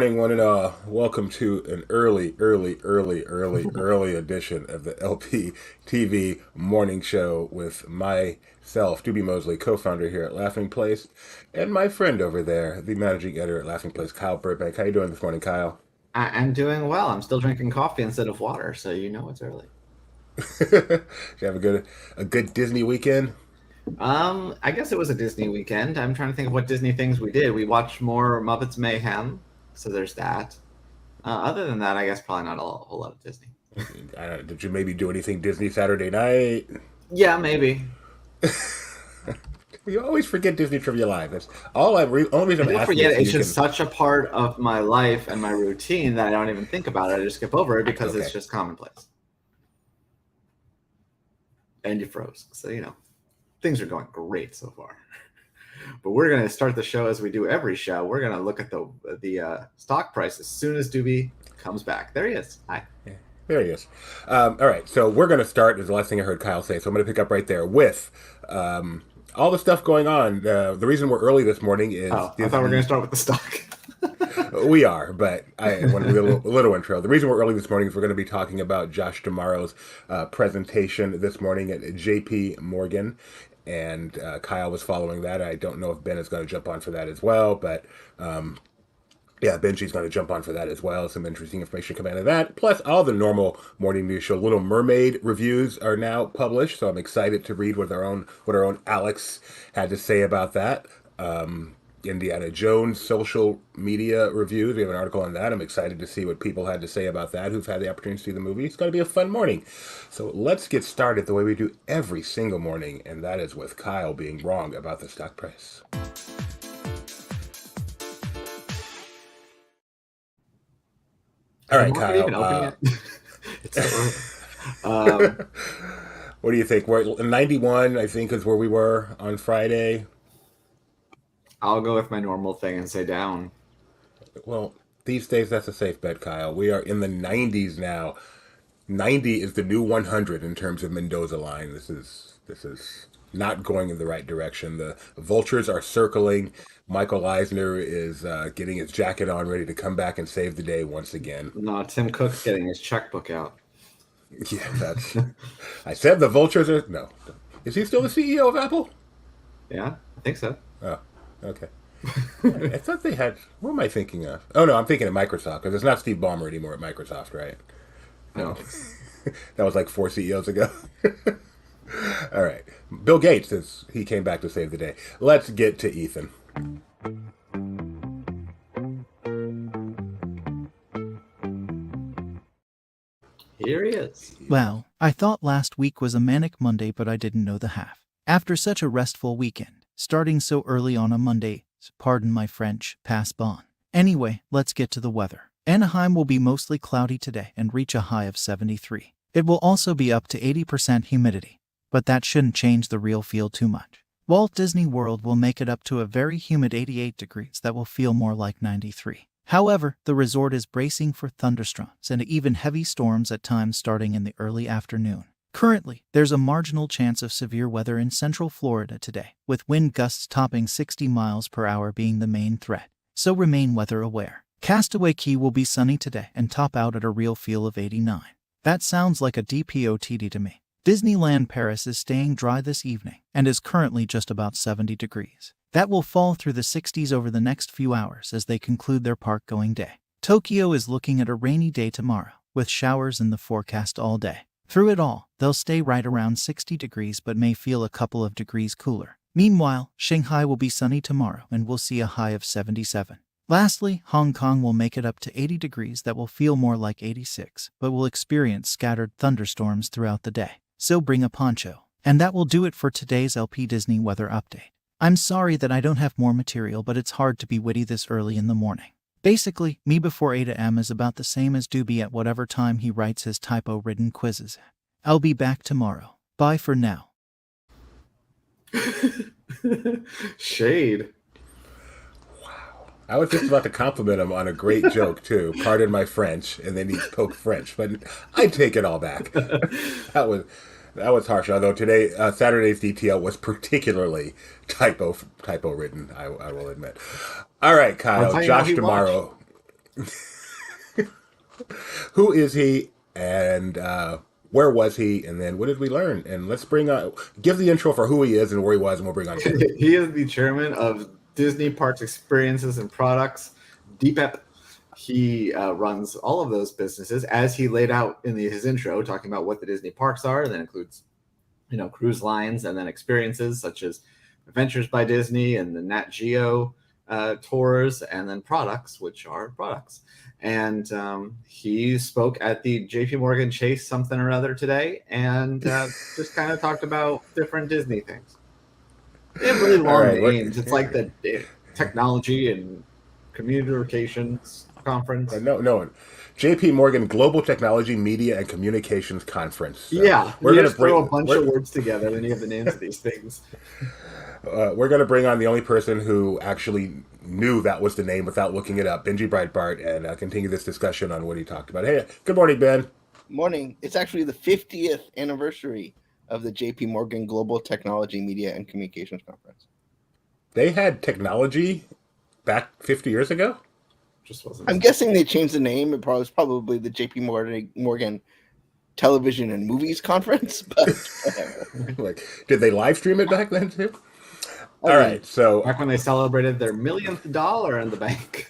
morning, one and all. Welcome to an early edition of the LPTV morning show with myself, Doobie Mosley, co-founder here at Laughing Place, and my friend over there, the managing editor at Laughing Place, Kyle Burbank. How you doing this morning, Kyle? I'm doing well. I'm still drinking coffee instead of water, so you know it's early. Did you have a good Disney weekend? I guess it was a Disney weekend. I'm trying to think of what Disney things we did. We watched more Muppets Mayhem, so there's that. Other than that, I guess probably not a whole lot of Disney. Did you maybe do anything Disney Saturday night? Yeah, maybe. You always forget Disney Trivia Live. That's all only I reason I'm don't asking forget is it. so It's you just can. such a part of my life and my routine that I don't even think about it. I just skip over it because it's Okay. just commonplace. And you froze. So, things are going great so far. But we're going to start the show as we do every show. We're going to look at the stock price as soon as Doobie comes back. There he is. Hi. Yeah, there he is. All right, so we're going to start, is the last thing I heard Kyle say, so I'm going to pick up right there with all the stuff going on. The reason we're early this morning is Oh, I thought we were going to Disney. start with the stock. We are, but I want to do a little intro. The reason we're early this morning is we're going to be talking about Josh D'Amaro's presentation this morning at JP Morgan. And Kyle was following that. I don't know if Ben is going to jump on for that as well, but yeah, Benji's going to jump on for that as well. Some interesting information coming out of that. Plus, all the normal morning news show Little Mermaid reviews are now published, so I'm excited to read what our own Alex had to say about that. Indiana Jones social media reviews. We have an article on that. I'm excited to see what people had to say about that who've had the opportunity to see the movie. It's going to be a fun morning. So let's get started the way we do every single morning, and that is with Kyle being wrong about the stock price. All Is the right, market Kyle. even open yet? It's so early. Um, What do you think? We're 91, I think, is where we were on Friday. I'll go with my normal thing and say down. Well, these days that's a safe bet, Kyle. We are in the 90s now. 90 is the new 100 in terms of Mendoza line. This is not going in the right direction. The vultures are circling. Michael Eisner is getting his jacket on, ready to come back and save the day once again. No, Tim Cook's getting his checkbook out. Yeah, that's. I said the vultures are. No. Is he still the CEO of Apple? Yeah, I think so. Oh, okay. I thought they had. What am I thinking of? Oh no, I'm thinking of Microsoft because it's not Steve Ballmer anymore at Microsoft, right? I No, don't think so. that was like four CEOs ago. All right, Bill Gates is he came back to save the day. Let's get to Ethan. Here he is. Well, I thought last week was a manic Monday, but I didn't know the half. After such a restful weekend, starting so early on a Monday, pardon my French, pass bon. Anyway, let's get to the weather. Anaheim will be mostly cloudy today and reach a high of 73. It will also be up to 80% humidity, but that shouldn't change the real feel too much. Walt Disney World will make it up to a very humid 88 degrees that will feel more like 93. However, the resort is bracing for thunderstorms and even heavy storms at times starting in the early afternoon. Currently, there's a marginal chance of severe weather in central Florida today, with wind gusts topping 60 miles per hour being the main threat. So remain weather aware. Castaway Cay will be sunny today and top out at a real feel of 89. That sounds like a DPOTD to me. Disneyland Paris is staying dry this evening and is currently just about 70 degrees. That will fall through the 60s over the next few hours as they conclude their park-going day. Tokyo is looking at a rainy day tomorrow, with showers in the forecast all day. Through it all, they'll stay right around 60 degrees but may feel a couple of degrees cooler. Meanwhile, Shanghai will be sunny tomorrow and we'll see a high of 77. Lastly, Hong Kong will make it up to 80 degrees that will feel more like 86, but will experience scattered thunderstorms throughout the day. So bring a poncho. And that will do it for today's LP Disney weather update. I'm sorry that I don't have more material, but it's hard to be witty this early in the morning. Basically, me before 8 a.m. is about the same as Doobie at whatever time he writes his typo-ridden quizzes. I'll be back tomorrow. Bye for now. Shade. I was just about to compliment him on a great joke too. Pardon my French, and then he spoke French, but I take it all back. That was that was harsh. Although today, Saturday's DTL was particularly typo written. I will admit. All right, That's Kyle. how you know Josh he watched. tomorrow. Who is he, and where was he, and then what did we learn? And let's bring on, give the intro for who he is and where he was, and we'll bring on Ben. He is the chairman of Disney Parks Experiences and Products, DPEP. He runs all of those businesses as he laid out in his intro, talking about what the Disney parks are. That includes, cruise lines, and then experiences such as Adventures by Disney and the Nat Geo tours, and then products, which are products. And he spoke at the JP Morgan Chase something or other today, and just kind of talked about different Disney things. They have really long names. It's like the technology and communications conference. No. JP Morgan Global Technology, Media, and Communications Conference. So yeah, we're going to throw a bunch of words together, then you have the names of these things. We're going to bring on the only person who actually knew that was the name without looking it up, Benji Breitbart, and continue this discussion on what he talked about. Hey, good morning, Ben. Morning. It's actually the 50th anniversary of the JP Morgan Global Technology, Media, and Communications Conference. They had technology back 50 years ago? Just wasn't. I'm guessing they changed the name. It was probably the JP Morgan Television and Movies Conference, but like, did they live stream it back then too? All right, so back when they celebrated their millionth dollar in the bank.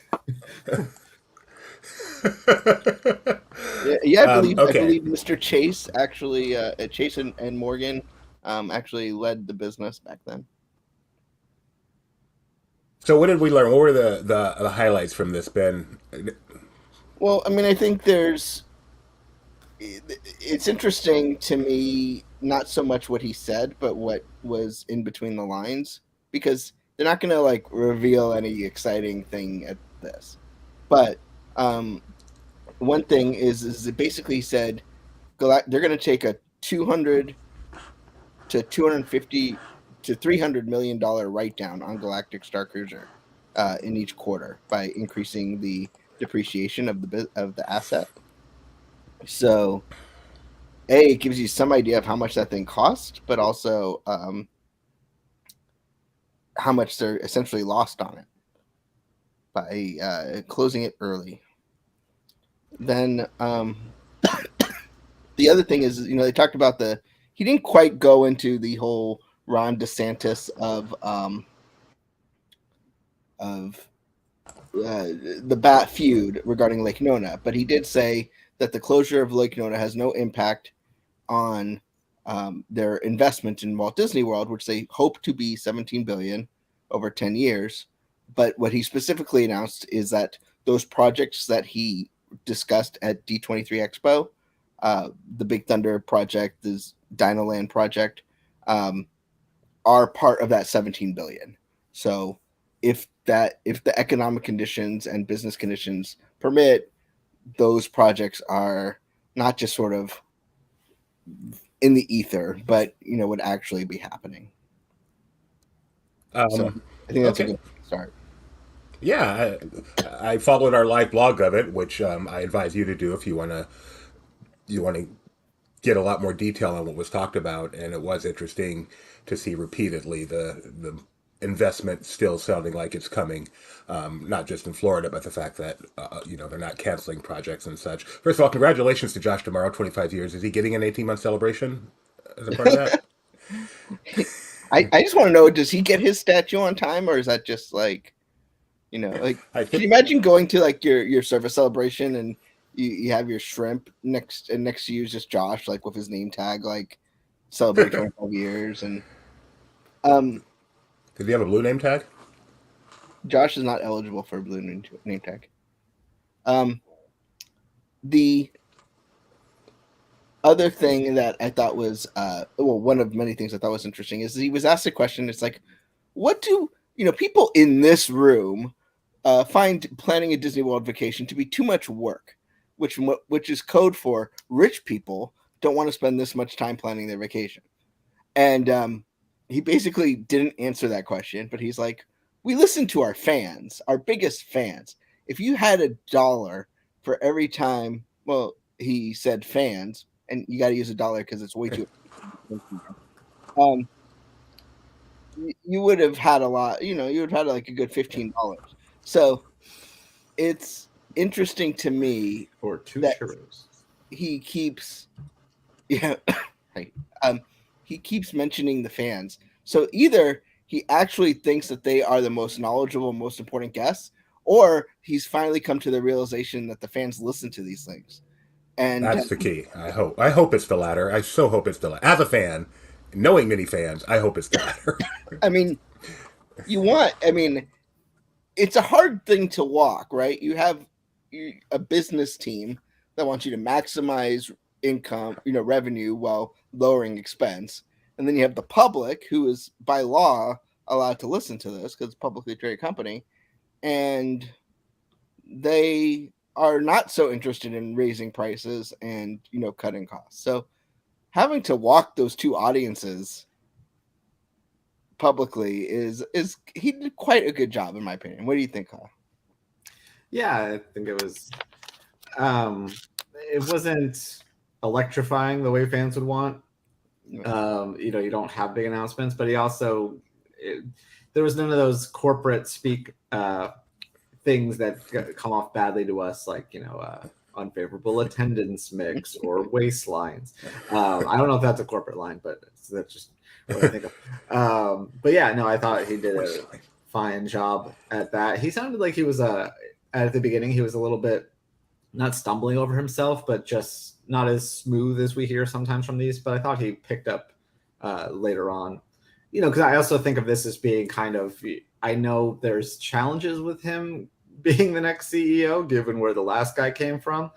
I believe Mr. Chase actually, Chase and Morgan, actually led the business back then. So what did we learn? What were the highlights from this, Ben? Well, I mean, I think it's interesting to me, not so much what he said, but what was in between the lines, because they're not going to reveal any exciting thing at this. But one thing is it basically said they're going to take a $200 to $250 to $300 million write down on Galactic Star Cruiser in each quarter by increasing the depreciation of the asset. So, it gives you some idea of how much that thing cost, but also how much they're essentially lost on it by closing it early. Then the other thing is, they talked about he didn't quite go into the whole Ron DeSantis of the Bat feud regarding Lake Nona, but he did say that the closure of Lake Nona has no impact on their investment in Walt Disney World, which they hope to be $17 billion over 10 years. But what he specifically announced is that those projects that he discussed at D23 Expo, the Big Thunder project, this Dinoland project, are part of that 17 billion. So if the economic conditions and business conditions permit, those projects are not just sort of in the ether, but would actually be happening. So I think that's a good start. Yeah, I followed our live blog of it, which I advise you to do if you want to get a lot more detail on what was talked about. And it was interesting to see repeatedly the investment still sounding like it's coming, not just in Florida, but the fact that they're not canceling projects and such. First of all, congratulations to Josh tomorrow, 25 years. Is he getting an 18-month celebration as a part of that? I just want to know, does he get his statue on time, or is that just can you imagine going to your service celebration and you have your shrimp next to you is just Josh, with his name tag, celebrate 25 years, and did he have a blue name tag? Josh is not eligible for a blue name tag. The other thing that I thought was one of many things I thought was interesting is he was asked a question. It's what do people in this room find planning a Disney World vacation to be too much work, which is code for rich people don't want to spend this much time planning their vacation. And he basically didn't answer that question, but he's like, we listen to our fans, our biggest fans. If you had $1 for every time, well, he said fans, and you got to use $1 because it's way too. You would have had a lot. You would have had a good $15. So it's interesting to me Or two that churros. he keeps, yeah, right. He keeps mentioning the fans. So either he actually thinks that they are the most knowledgeable, most important guests, or he's finally come to the realization that the fans listen to these things. And That's the key. I hope. I hope it's the latter. I so hope it's the latter. As a fan, knowing many fans, I hope it's the latter. I mean, I mean, it's a hard thing to walk, right? You have a business team that wants you to maximize income, revenue while lowering expense. And then you have the public who is by law allowed to listen to this because it's a publicly traded company. And they are not so interested in raising prices and, cutting costs. So having to walk those two audiences publicly is he did quite a good job in my opinion. What do you think, Kyle? Yeah, I think it was. It wasn't electrifying the way fans would want. You don't have big announcements, but he also there was none of those corporate speak things that come off badly to us, like unfavorable attendance mix or waistlines. I don't know if that's a corporate line, but that's just what I think of. But yeah, no, I thought he did a fine job at that. He sounded like he was at the beginning. He was a little bit not stumbling over himself, but just not as smooth as we hear sometimes from these. But I thought he picked up later on. Because I also think of this as being kind of, I know there's challenges with him being the next CEO, given where the last guy came from.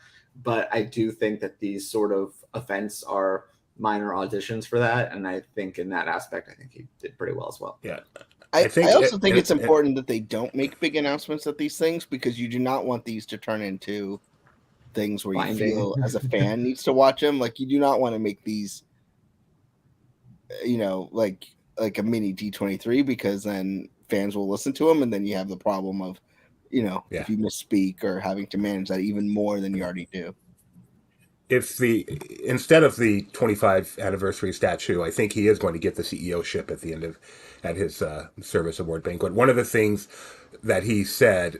But I do think that these sort of events are minor auditions for that. And I think in that aspect, I think he did pretty well as well. Yeah. I also think it's important that they don't make big announcements at these things, because you do not want these to turn into things where you feel as a fan needs to watch them. Like, you do not want to make these, like a mini D23, because then fans will listen to them, and then you have the problem of, if you misspeak or having to manage that even more than you already do. If instead of the 25th anniversary statue, I think he is going to get the CEO ship at the end at his service award banquet. One of the things that he said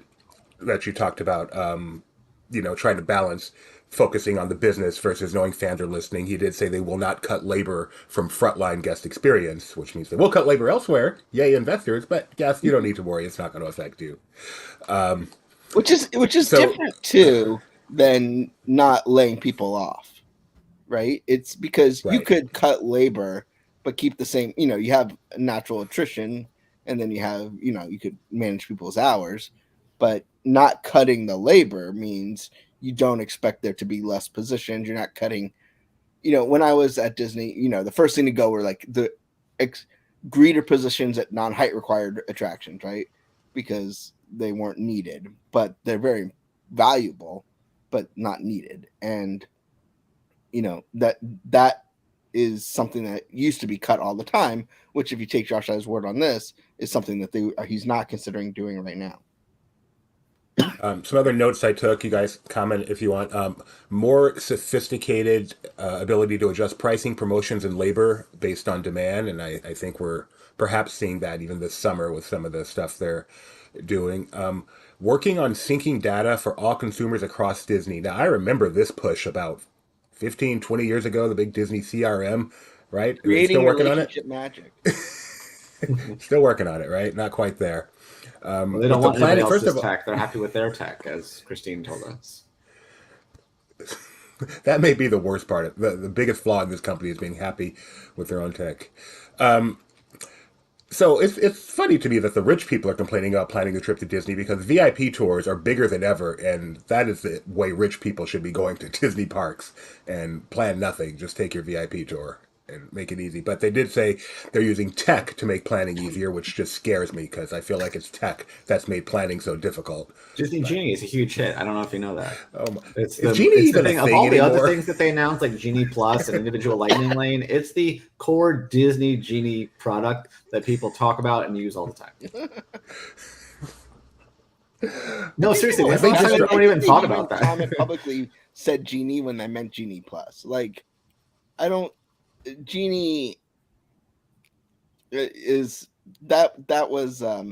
that you talked about, trying to balance focusing on the business versus knowing fans are listening. He did say they will not cut labor from frontline guest experience, which means they will cut labor elsewhere. Yay, investors! But guests, you don't need to worry; it's not going to affect you. Which is different too than not laying people off, right? It's because you could cut labor but keep the same. You have natural attrition, and then you have you could manage people's hours, but not cutting the labor means you don't expect there to be less positions. You're not cutting. When I was at Disney, the first thing to go were like the greeter positions at non-height required attractions, right? Because they weren't needed, but they're very valuable, but not needed. And that is something that used to be cut all the time, which, if you take Josh I's word on this, is something that he's not considering doing right now. Some other notes I took, you guys comment if you want. More sophisticated ability to adjust pricing, promotions, and labor based on demand. And I think we're perhaps seeing that even this summer with some of the stuff they're doing. Working on syncing data for all consumers across Disney. Now, I remember this push about 15, 20 years ago, the big Disney CRM, right? Creating still working relationship on it? Magic. Still working on it, right? Not quite there. Well, they don't want anybody else's tech. They're happy with their tech, as Christine told us. That may be the worst part. The biggest flaw in this company is being happy with their own tech. So it's funny to me that the rich people are complaining about planning a trip to Disney, because VIP tours are bigger than ever, and that is the way rich people should be going to Disney parks, and plan nothing. Just take your VIP tour and make it easy. But they did say they're using tech to make planning easier, which just scares me, because I feel like it's tech that's made planning so difficult. Disney Genie is a huge hit. I don't know if you know that. Is Genie even the thing a thing of all anymore? the other things that they announced, like Genie Plus and individual Lightning Lane. It's the core Disney Genie product that people talk about and use all the time. No, seriously, when's the last time anyone even thought about that? Comment publicly said Genie when they meant Genie Plus. Like, I don't. Genie is that was a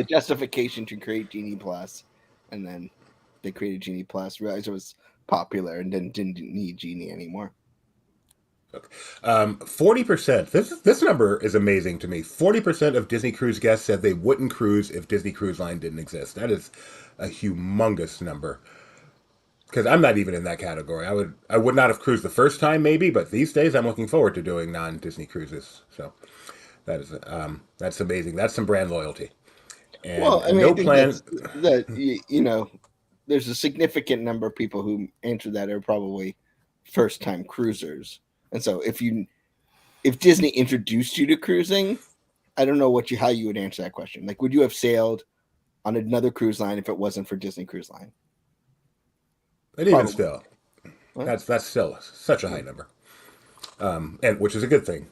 justification to create Genie Plus, and then they created Genie Plus, realized it was popular, and then didn't need Genie anymore. 40%. This number is amazing to me. 40% of Disney Cruise guests said they wouldn't cruise if Disney Cruise Line didn't exist. That is a humongous number. Because I'm not even in that category. I would not have cruised the first time, maybe, but these days I'm looking forward to doing non-Disney cruises. So that's amazing. That's some brand loyalty. And Well, I mean, I no think plan. there's a significant number of people who answer that are probably first time cruisers. And so if Disney introduced you to cruising, I don't know how you would answer that question. Like, would you have sailed on another cruise line if it wasn't for Disney Cruise Line? But even Probably. still, What? that's still such a high number, and which is a good thing.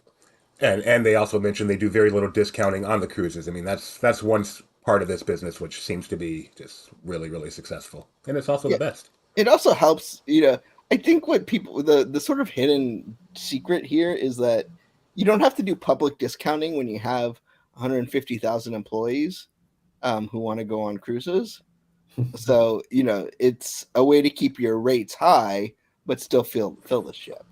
And they also mentioned they do very little discounting on the cruises. I mean, that's one part of this business which seems to be just really, really successful, and it's also the best. It also helps, I think what people the sort of hidden secret here is that you don't have to do public discounting when you have 150,000 employees who want to go on cruises. So, it's a way to keep your rates high, but still fill the ship.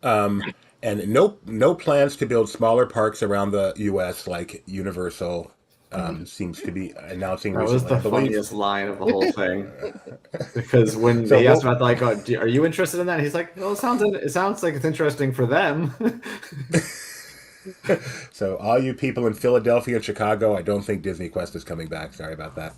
And no plans to build smaller parks around the U.S. like Universal seems to be announcing That recently. was the I believe. funniest line of the whole thing. Because when So they asked about like, oh, are you interested in that? He's like, well, it sounds like it's interesting for them. So all you people in Philadelphia and Chicago, I don't think Disney Quest is coming back. Sorry about that.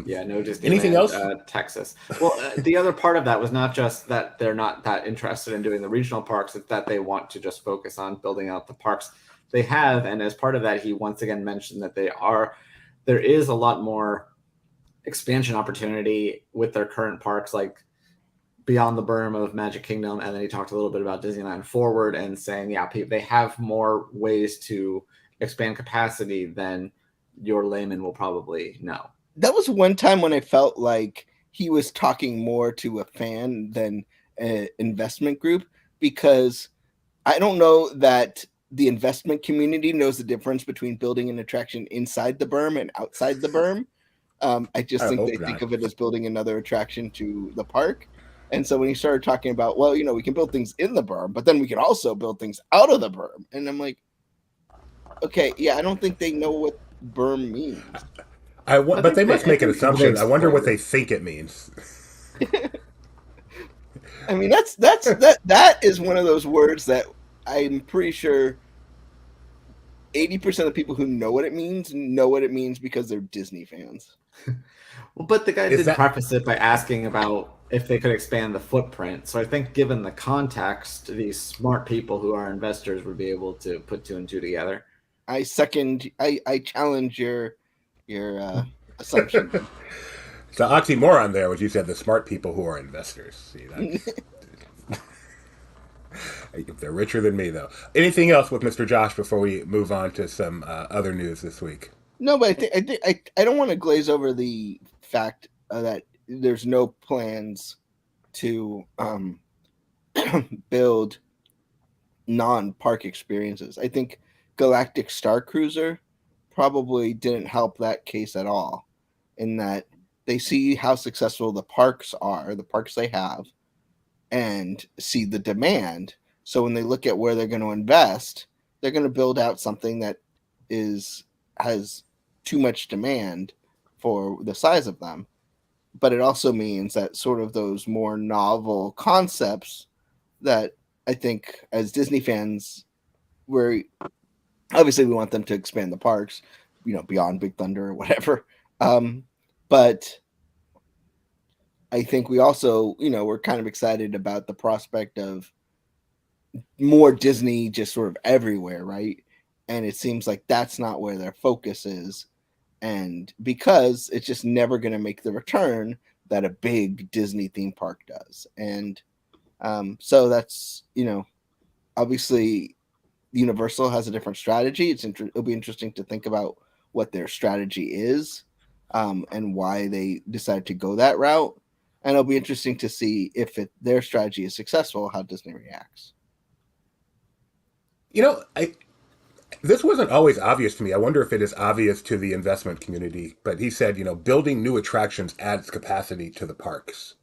Yeah, no Disneyland. Anything else? Texas. Well, the other part of that was not just that they're not that interested in doing the regional parks; it's that they want to just focus on building out the parks they have. And as part of that, he once again mentioned that there is a lot more expansion opportunity with their current parks, like Beyond the Berm of Magic Kingdom, and then he talked a little bit about Disneyland Forward and saying, yeah, they have more ways to expand capacity than your layman will probably know. That was one time when I felt like he was talking more to a fan than an investment group, because I don't know that the investment community knows the difference between building an attraction inside the berm and outside the berm. I just think they think of it as building another attraction to the park. And so when he started talking about, well, we can build things in the berm, but then we can also build things out of the berm. And I'm like, okay, yeah, I don't think they know what berm means. But they must make an assumption. I wonder what they think it means. I mean, that is one of those words that I'm pretty sure 80% of people who know what it means because they're Disney fans. Well, but the guy did preface it by asking about if they could expand the footprint. So I think given the context, these smart people who are investors would be able to put two and two together. I challenge your assumption. It's an oxymoron there, what you said, the smart people who are investors. See, they're richer than me, though. Anything else with Mr. Josh before we move on to some other news this week? No, but I don't want to glaze over the fact that there's no plans to build non-park experiences. I think Galactic Star Cruiser probably didn't help that case at all, in that they see how successful the parks they have, and see the demand. So when they look at where they're going to invest, they're going to build out something that has too much demand for the size of them. But it also means that sort of those more novel concepts that I think as Disney fans, obviously we want them to expand the parks, beyond Big Thunder or whatever. But I think we also, we're kind of excited about the prospect of more Disney just sort of everywhere, right? And it seems like that's not where their focus is. And because it's just never going to make the return that a big Disney theme park does. And so that's, obviously Universal has a different strategy. It'll be interesting to think about what their strategy is, and why they decided to go that route. And it'll be interesting to see if their strategy is successful, how Disney reacts. This wasn't always obvious to me. I wonder if it is obvious to the investment community. But he said, building new attractions adds capacity to the parks.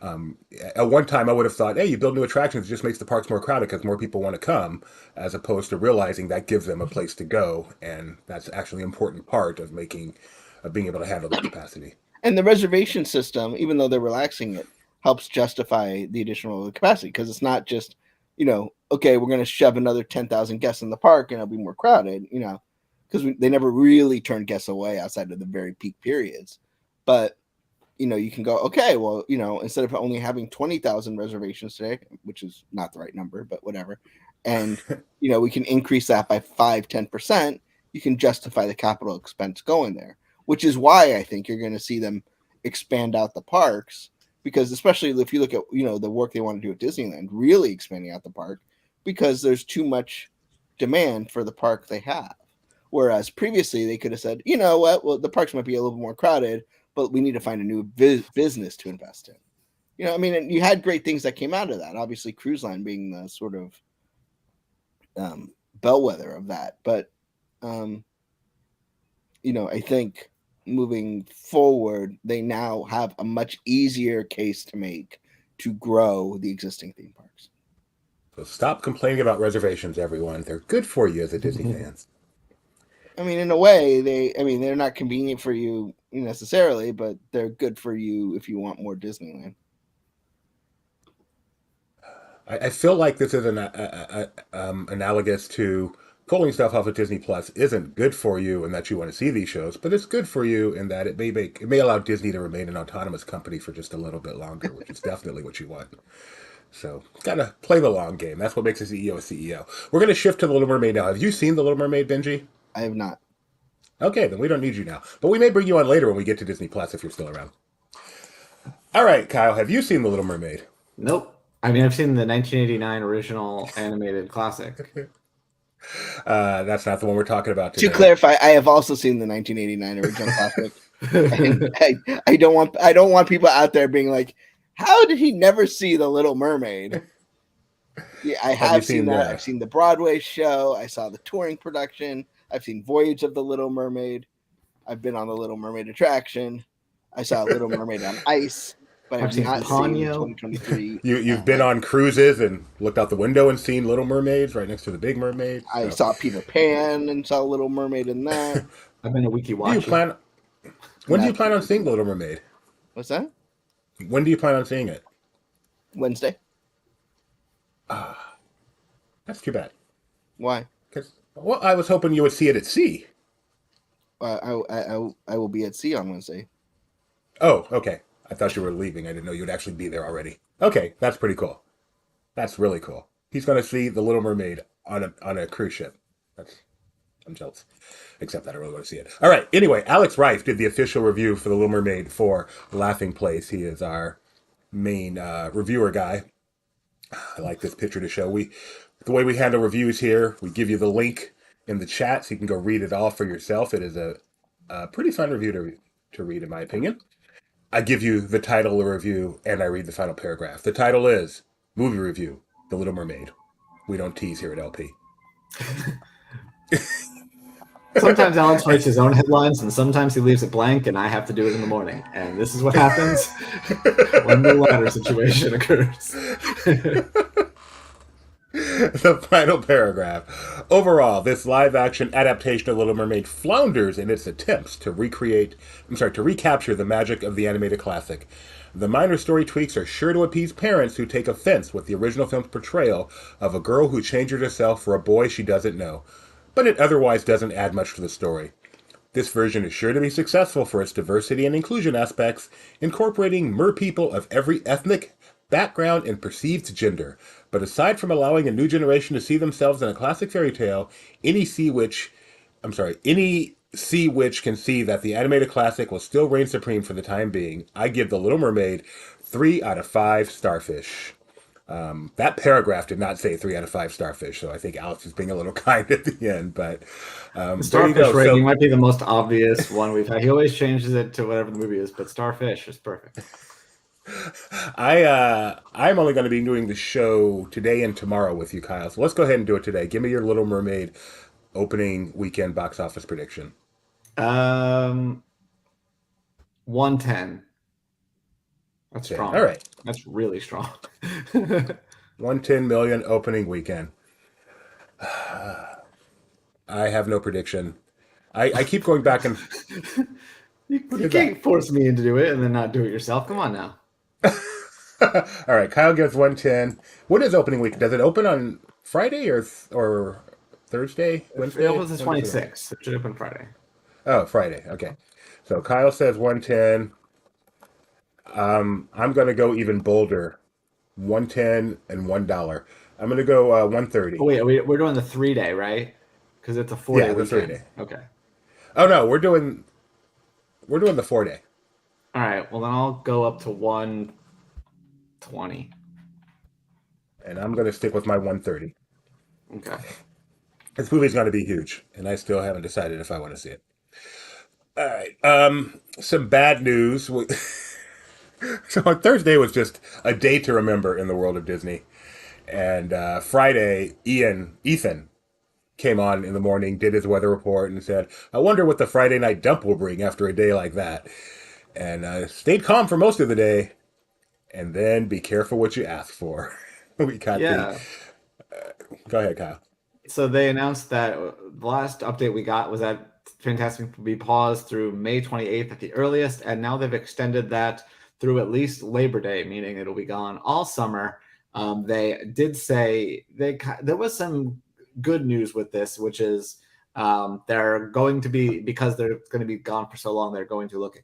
At one time, I would have thought, hey, you build new attractions, it just makes the parks more crowded because more people want to come, as opposed to realizing that gives them a place to go, and that's actually an important part of being able to handle that capacity. And the reservation system, even though they're relaxing it, helps justify the additional capacity because it's not just, okay, we're going to shove another 10,000 guests in the park and it'll be more crowded, because they never really turn guests away outside of the very peak periods. But you can go, okay, well, instead of only having 20,000 reservations today, which is not the right number, but whatever, and, we can increase that by 5-10%, you can justify the capital expense going there, which is why I think you're going to see them expand out the parks, because especially if you look at, the work they want to do at Disneyland, really expanding out the park, because there's too much demand for the park they have. Whereas previously they could have said, you know what, well, the parks might be a little more crowded, but we need to find a new business to invest in. And you had great things that came out of that. Obviously, cruise line being the sort of bellwether of that. But, I think moving forward, they now have a much easier case to make to grow the existing theme parks. So stop complaining about reservations, everyone. They're good for you as a Disney fans. In a way, they're not convenient for you necessarily, but they're good for you if you want more Disneyland. I feel like this is analogous to pulling stuff off of Disney Plus isn't good for you and that you want to see these shows, but it's good for you in that it may allow Disney to remain an autonomous company for just a little bit longer, which is definitely what you want. So, gotta play the long game. That's what makes a CEO a CEO. We're going to shift to The Little Mermaid now. Have you seen The Little Mermaid, Benji? I have not. Okay, then we don't need you now. But we may bring you on later when we get to Disney Plus if you're still around. All right, Kyle, have you seen The Little Mermaid? Nope. I've seen the 1989 original animated classic. That's not the one we're talking about today. To clarify, I have also seen the 1989 original classic. And I don't want people out there being like, how did he never see The Little Mermaid? Yeah, I have seen that. I've seen the Broadway show. I saw the touring production. I've seen Voyage of the Little Mermaid. I've been on the Little Mermaid attraction. I saw Little Mermaid on ice, but I've not seen 2023. You've been on cruises and looked out the window and seen Little Mermaids right next to the Big Mermaid. So. I saw Peter Pan and saw Little Mermaid in that. I've been a wiki watcher. When do you plan on seeing The Little Mermaid? What's that? When do you plan on seeing it? Wednesday. That's too bad. Why? Well, I was hoping you would see it at sea. I will be at sea on Wednesday. Oh, okay. I thought you were leaving. I didn't know you would actually be there already. Okay, that's pretty cool. That's really cool. He's going to see The Little Mermaid on a cruise ship. I'm jealous. Except that I really want to see it. All right. Anyway, Alex Rife did the official review for The Little Mermaid for Laughing Place. He is our main reviewer guy. I like this picture to show. The way we handle reviews here, we give you the link in the chat so you can go read it all for yourself. It is a pretty fun review to read, in my opinion. I give you the title of the review, and I read the final paragraph. The title is Movie Review, The Little Mermaid. We don't tease here at LP. Sometimes Alex writes his own headlines, and sometimes he leaves it blank, and I have to do it in the morning. And this is what happens when the latter situation occurs. The final paragraph. Overall, this live-action adaptation of Little Mermaid flounders in its attempts to recapture the magic of the animated classic. The minor story tweaks are sure to appease parents who take offense with the original film's portrayal of a girl who changes herself for a boy she doesn't know, but it otherwise doesn't add much to the story. This version is sure to be successful for its diversity and inclusion aspects, incorporating merpeople of every ethnic background and perceived gender. But aside from allowing a new generation to see themselves in a classic fairy tale, any sea witch can see that the animated classic will still reign supreme for the time being. I give The Little Mermaid 3 out of 5 starfish. That paragraph did not say 3 out of 5 starfish, so I think Alex is being a little kind at the end. But the starfish rating might be the most obvious one we've had. He always changes it to whatever the movie is, but starfish is perfect. I'm only going to be doing the show today and tomorrow with you, Kyle. So let's go ahead and do it today. Give me your Little Mermaid opening weekend box office prediction? 110. That's 10. strong. All right. That's really strong. 110 million opening weekend. I have no prediction. I keep going back and You What is can't force me into do it and then not do it yourself. Come on now. all right, Kyle gives 110. What is opening week? Does it open on Friday or Thursday, It Wednesday? opens the When does it open? 26th. It should open Friday. Oh, Friday. Okay. So Kyle says 110. I'm going to go even bolder. 110 and $1. I'm going to go 130. Oh, wait, we're doing the 3-day, right? Because it's a 4-day Yeah, the weekend. 3-day. Okay. Oh no, we're doing the 4-day. All right. Well, then I'll go up to 120. And I'm going to stick with my 130. Okay. This movie's going to be huge, and I still haven't decided if I want to see it. All right. Some bad news. So on Thursday was just a day to remember in the world of Disney, and Friday, Ethan came on in the morning, did his weather report, and said, "I wonder what the Friday night dump will bring after a day like that." And stayed calm for most of the day, and then be careful what you ask for. We got Yeah. Go ahead, Kyle. So they announced that the last update we got was that Fantastic will be paused through May 28th at the earliest, and now they've extended that through at least Labor Day, meaning it'll be gone all summer. They did say there was some good news with this, which is they're going to be, because they're going to be gone for so long, they're going to look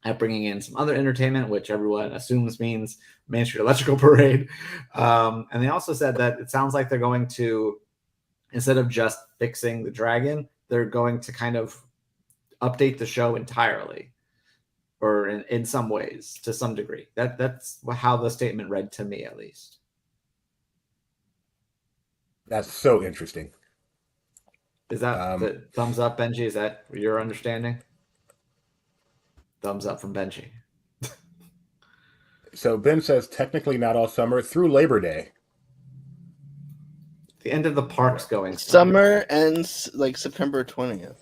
at bringing in some other entertainment, which everyone assumes means Main Street Electrical Parade. And they also said that it sounds like they're going to, instead of just fixing the dragon, they're going to kind of update the show entirely, or in some ways, to some degree. That's how the statement read to me, at least. That's so interesting. Is that the thumbs up, Benji? Is that your understanding? Thumbs up from Benji. So Ben says technically not all summer through Labor Day. The end of the park's going. Summer ends like September 20th.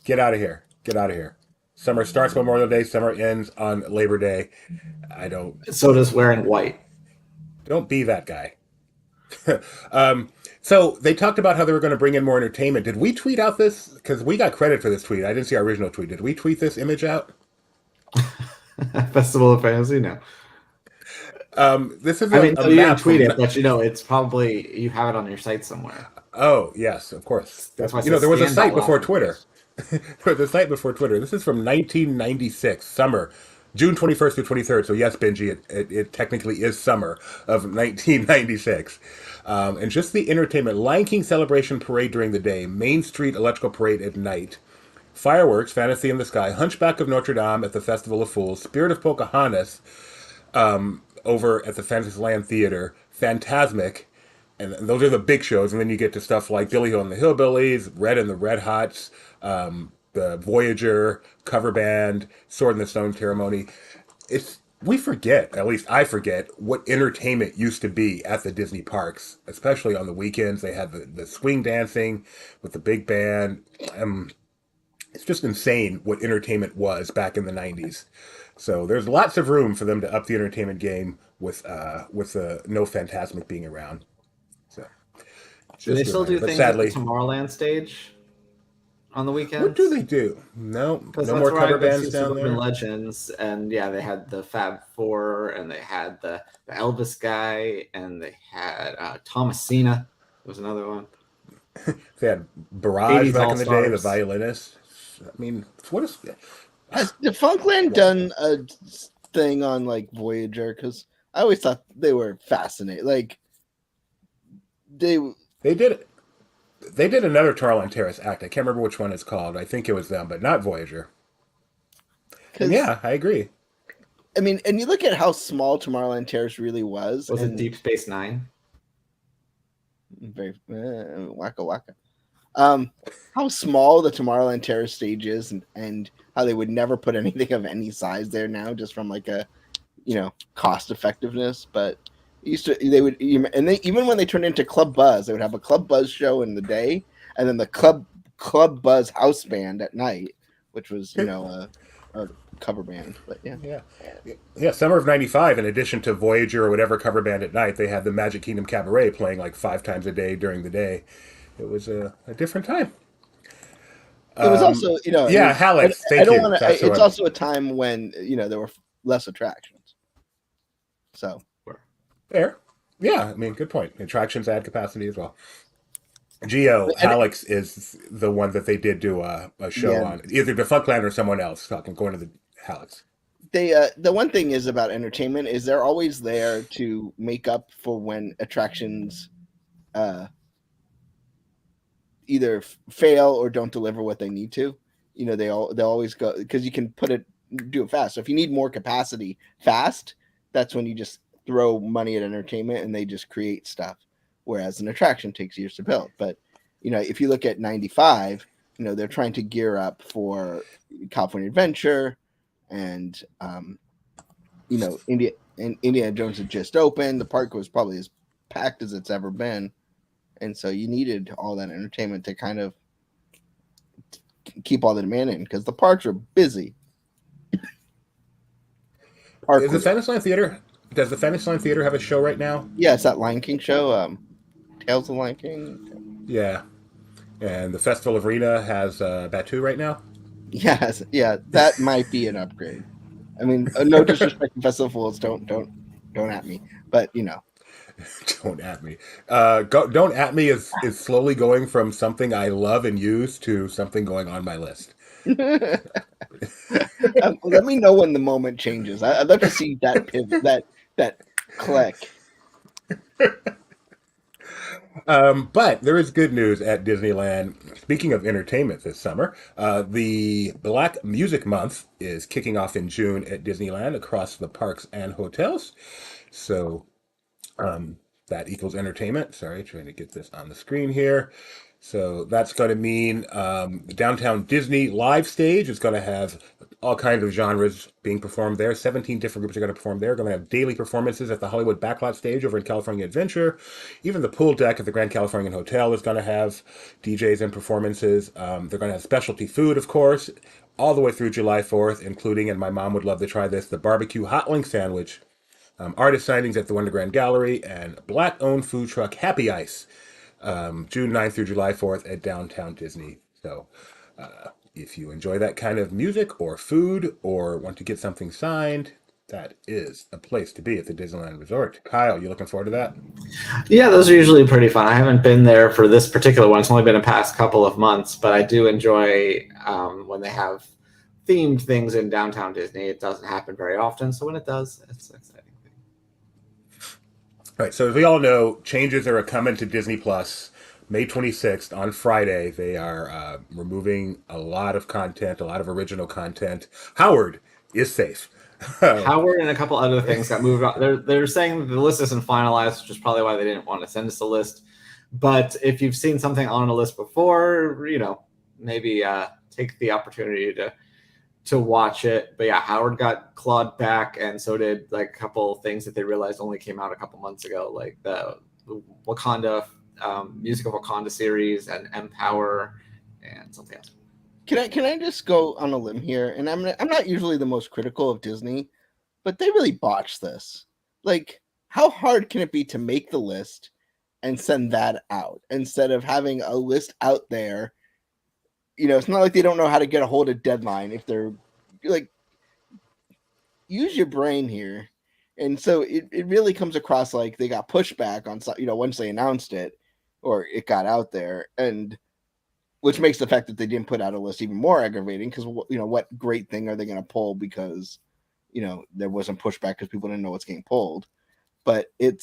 Get out of here. Get out of here. Summer starts Memorial Day. Summer ends on Labor Day. I don't. So does wearing white. Don't be that guy. So they talked about how they were going to bring in more entertainment. Did we tweet out this? Because we got credit for this tweet. I didn't see our original tweet. Did we tweet this image out? Festival of Fantasy? No. This is I mean, a you didn't map tweet from- it, but it's probably, you have it on your site somewhere. Oh, yes, of course. That's why You know, there was a stand site out before loud. Twitter. There was a site before Twitter. This is from 1996, summer, June 21st to 23rd. So yes, Benji, it technically is summer of 1996. And just the entertainment: Lion King celebration parade during the day, Main Street Electrical Parade at night, fireworks, Fantasy in the Sky, Hunchback of Notre Dame at the Festival of Fools, Spirit of Pocahontas over at the Fantasyland Theater, Fantasmic, and those are the big shows. And then you get to stuff like Billy Hill and the Hillbillies, Red and the Red Hots, the Voyager cover band, Sword in the Stone ceremony. We forget, at least I forget, what entertainment used to be at the Disney parks, especially on the weekends. They had the swing dancing with the big band. It's just insane what entertainment was back in the 90s. So there's lots of room for them to up the entertainment game with no Fantasmic being around. So Do they still do but things sadly, at the Tomorrowland stage on the weekends? what do they do? No Because no that's more where cover I've been bands to down Suburban there. Legends, and yeah, they had the Fab Four, and they had the Elvis guy, and they had Thomasina. Was another one. They had Barrage 80s back in the day, the All-Stars. violinist. I mean, what is? Has Defunctland done a thing on like Voyager? Because I always thought they were fascinating. Like They did another Tomorrowland Terrace act. I can't remember which one it's called. I think it was them, but not Voyager. And yeah, I agree. I mean, and you look at how small Tomorrowland Terrace really was. Was it and Deep Space Nine? Very waka waka. How small the Tomorrowland Terrace stage is, and how they would never put anything of any size there now, just from like a, cost effectiveness. But even when they turned into Club Buzz, they would have a Club Buzz show in the day, and then the Club Club Buzz house band at night, which was a cover band. But yeah, Yeah, summer of '95. In addition to Voyager or whatever cover band at night, they had the Magic Kingdom Cabaret playing like 5 times a day during the day. It was a different time. it was also Yeah, Hallex. I Thank don't you. want to. That's It's what also a time when there were less attractions. So there. Yeah, I mean, good point. Attractions add capacity as well. Geo and Hallex is the one that they did do a show yeah, on, either Defunctland or someone else. Talking going to the Hallex. the one thing is about entertainment is they're always there to make up for when attractions either fail or don't deliver what they need to. They'll always go because you can do it fast. So if you need more capacity fast, that's when you just throw money at entertainment and they just create stuff. Whereas an attraction takes years to build. But if you look at '95, they're trying to gear up for California Adventure, and Indiana Jones had just opened. The park was probably as packed as it's ever been. And so you needed all that entertainment to kind of keep all the demand in because the parks are busy. Is the Fantasyland Theater? Does the Fantasyland Theater have a show right now? Yeah, it's that Lion King show, Tales of the Lion King. Yeah, and the Festival of Arena has Batu right now. Yes, yeah, that might be an upgrade. I mean, no disrespect to festivals, don't at me, but Don't at me. Don't at me is slowly going from something I love and use to something going on my list. Let me know when the moment changes. I'd love to see that pivot, that click. But there is good news at Disneyland. Speaking of entertainment this summer, the Black Music Month is kicking off in June at Disneyland across the parks and hotels. So that equals entertainment. Sorry, trying to get this on the screen here. So that's going to mean the Downtown Disney live stage is going to have all kinds of genres being performed there. 17 different groups are going to perform there. Going to have daily performances at the Hollywood Backlot stage over in California Adventure. Even the pool deck at the Grand Californian Hotel is going to have DJs and performances. They're going to have specialty food, of course, all the way through July 4th, including, and my mom would love to try this, the barbecue hot link sandwich. Artist signings at the Wonder Grand Gallery and Black-owned food truck Happy Ice, June 9th through July 4th at Downtown Disney. So if you enjoy that kind of music or food or want to get something signed, that is a place to be at the Disneyland Resort. Kyle, you looking forward to that? Yeah, those are usually pretty fun. I haven't been there for this particular one. It's only been a past couple of months, but I do enjoy when they have themed things in Downtown Disney. It doesn't happen very often, so when it does, it's exciting. All right, so as we all know, changes are coming to Disney Plus. May 26th, on Friday, they are removing a lot of content, a lot of original content. Howard is safe. Howard and a couple other things got moved on. They're saying the list isn't finalized, which is probably why they didn't want to send us a list. But if you've seen something on a list before, maybe take the opportunity to watch it. But yeah, Howard got clawed back, and so did like a couple things that they realized only came out a couple months ago, like the Wakanda Music of Wakanda series and Empower and something else. Can I just go on a limb here? And I'm not usually the most critical of Disney, but they really botched this. Like, how hard can it be to make the list and send that out instead of having a list out there? It's not like they don't know how to get a hold of deadline if they're like, use your brain here. And so it really comes across like they got pushback on, once they announced it or it got out there, and which makes the fact that they didn't put out a list even more aggravating because, what great thing are they going to pull because, there wasn't pushback because people didn't know what's getting pulled. But they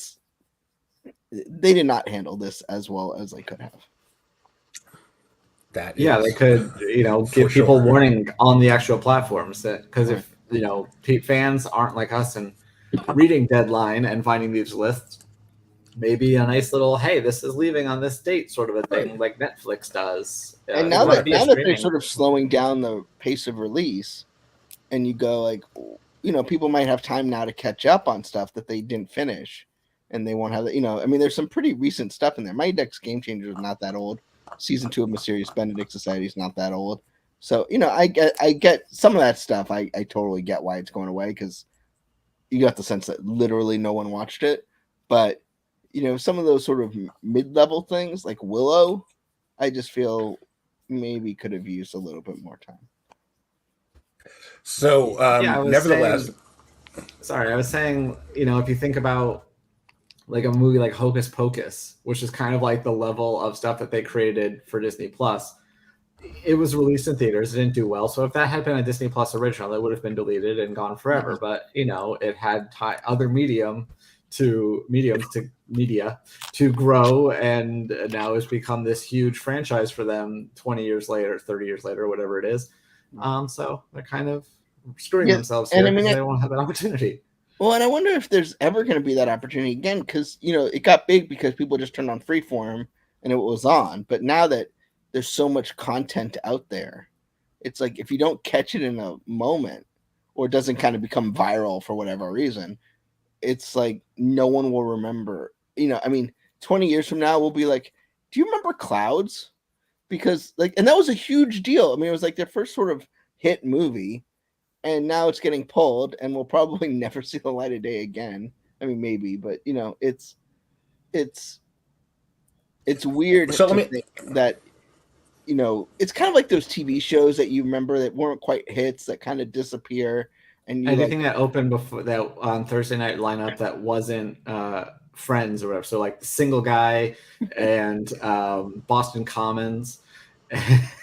did not handle this as well as they could have. They could, give people warning on the actual platforms because if fans aren't like us and reading deadline and finding these lists, maybe a nice little hey, this is leaving on this date sort of a thing, like Netflix does. And now that they're sort of slowing down the pace of release, and you go like, people might have time now to catch up on stuff that they didn't finish, and they won't have there's some pretty recent stuff in there. My Index Game Changer is not that old. season 2 of Mysterious Benedict Society is not that old. So, I get some of that stuff. I totally get why it's going away, because you got the sense that literally no one watched it. But, some of those sort of mid-level things like Willow, I just feel maybe could have used a little bit more time. So, Yeah, I was nevertheless, saying, if you think about like a movie like Hocus Pocus, which is kind of like the level of stuff that they created for Disney Plus, it was released in theaters. It didn't do well. So if that had been a Disney Plus original, it would have been deleted and gone forever. But it had other mediums to media to grow, and now it's become this huge franchise for them 20 years later, 30 years later, whatever it is. So they're kind of screwing themselves here because they won't have that opportunity. Well, and I wonder if there's ever going to be that opportunity again, because it got big because people just turned on Freeform and it was on. But now that there's so much content out there, it's like if you don't catch it in a moment, or it doesn't kind of become viral for whatever reason, it's like no one will remember. 20 years from now, we'll be like, "Do you remember Clouds?" Because and that was a huge deal. It was like their first sort of hit movie. And now it's getting pulled, and we'll probably never see the light of day again. Maybe, but it's weird to think that it's kind of like those TV shows that you remember that weren't quite hits that kind of disappear. And anything that opened before that on Thursday night lineup that wasn't Friends or whatever. So like Single Guy and Boston Commons.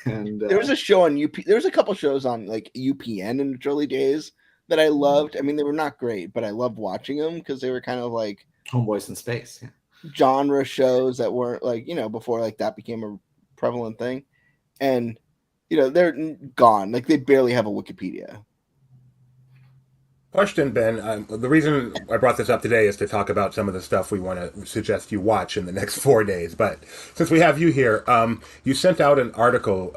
And there was a show on UP. There was a couple shows on like UPN in its early days that I loved. They were not great, but I loved watching them because they were kind of like Homeboys in Space, genre shows that weren't like before like that became a prevalent thing. And they're gone. Like they barely have a Wikipedia. question, Ben. The reason I brought this up today is to talk about some of the stuff we want to suggest you watch in the next 4 days. But since we have you here, you sent out an article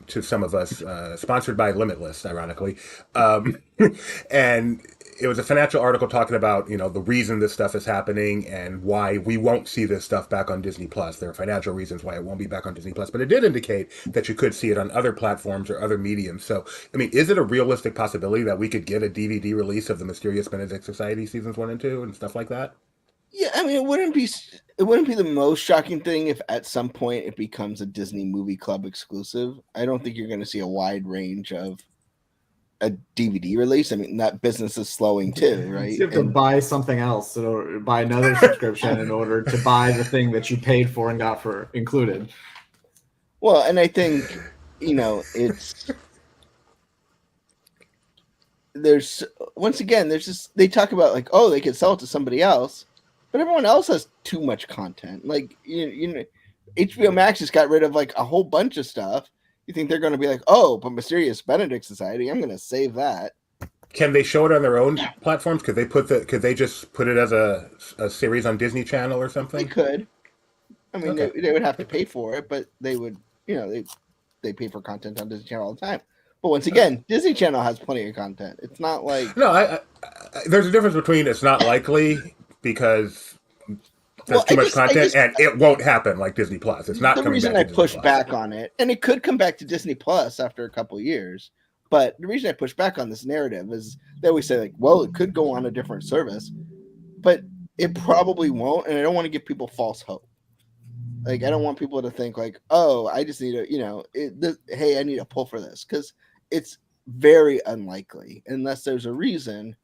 to some of us, sponsored by Limitless, ironically, and it was a financial article talking about the reason this stuff is happening and why we won't see this stuff back on Disney Plus. There are financial reasons why it won't be back on Disney Plus, but it did indicate that you could see it on other platforms or other mediums. So, is it a realistic possibility that we could get a DVD release of the Mysterious Benedict Society seasons 1 and 2 and stuff like that? Yeah, it wouldn't be the most shocking thing if at some point it becomes a Disney Movie Club exclusive. I don't think you're going to see a wide range of a DVD release. That business is slowing too, right? You have to buy something else, or buy another subscription in order to buy the thing that you paid for and got for included. Well, and I think it's there's just they talk about like, oh, they could sell it to somebody else, but everyone else has too much content. Like HBO Max just got rid of like a whole bunch of stuff. You think they're going to be like, oh, but Mysterious Benedict Society, I'm going to save that. Can they show it on their own platforms? Could they just put it as a series on Disney Channel or something? They could. Okay. They would have to pay for it, but they would, they pay for content on Disney Channel all the time. But once again, Disney Channel has plenty of content. It's not like no. There's a difference between it's not likely because there's too much content, and it won't happen like Disney Plus. It's not the coming reason back I to Disney pushed Plus. back on it, and it could come back to Disney Plus after a couple of years. But the reason I push back on this narrative is they always say like, well, it could go on a different service, but it probably won't, and I don't want to give people false hope. Like I don't want people to think like, oh, I just need to, hey, I need a pull for this, because it's very unlikely unless there's a reason,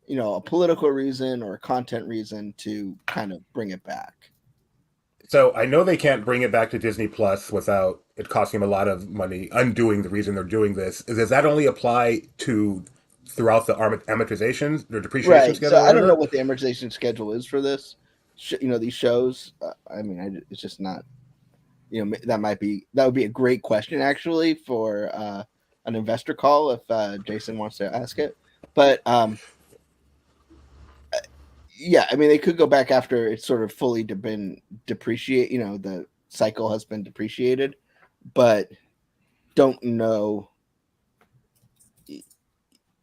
a political reason or a content reason to kind of bring it back. So I know they can't bring it back to Disney Plus without it costing them a lot of money, undoing the reason they're doing this. Does that only apply to throughout the amortization or depreciation schedule? So I don't know what the amortization schedule is for this. These shows. It's just not. That would be a great question actually for an investor call if Jason wants to ask it. But yeah, they could go back after it's sort of fully been depreciated. The cycle has been depreciated, but don't know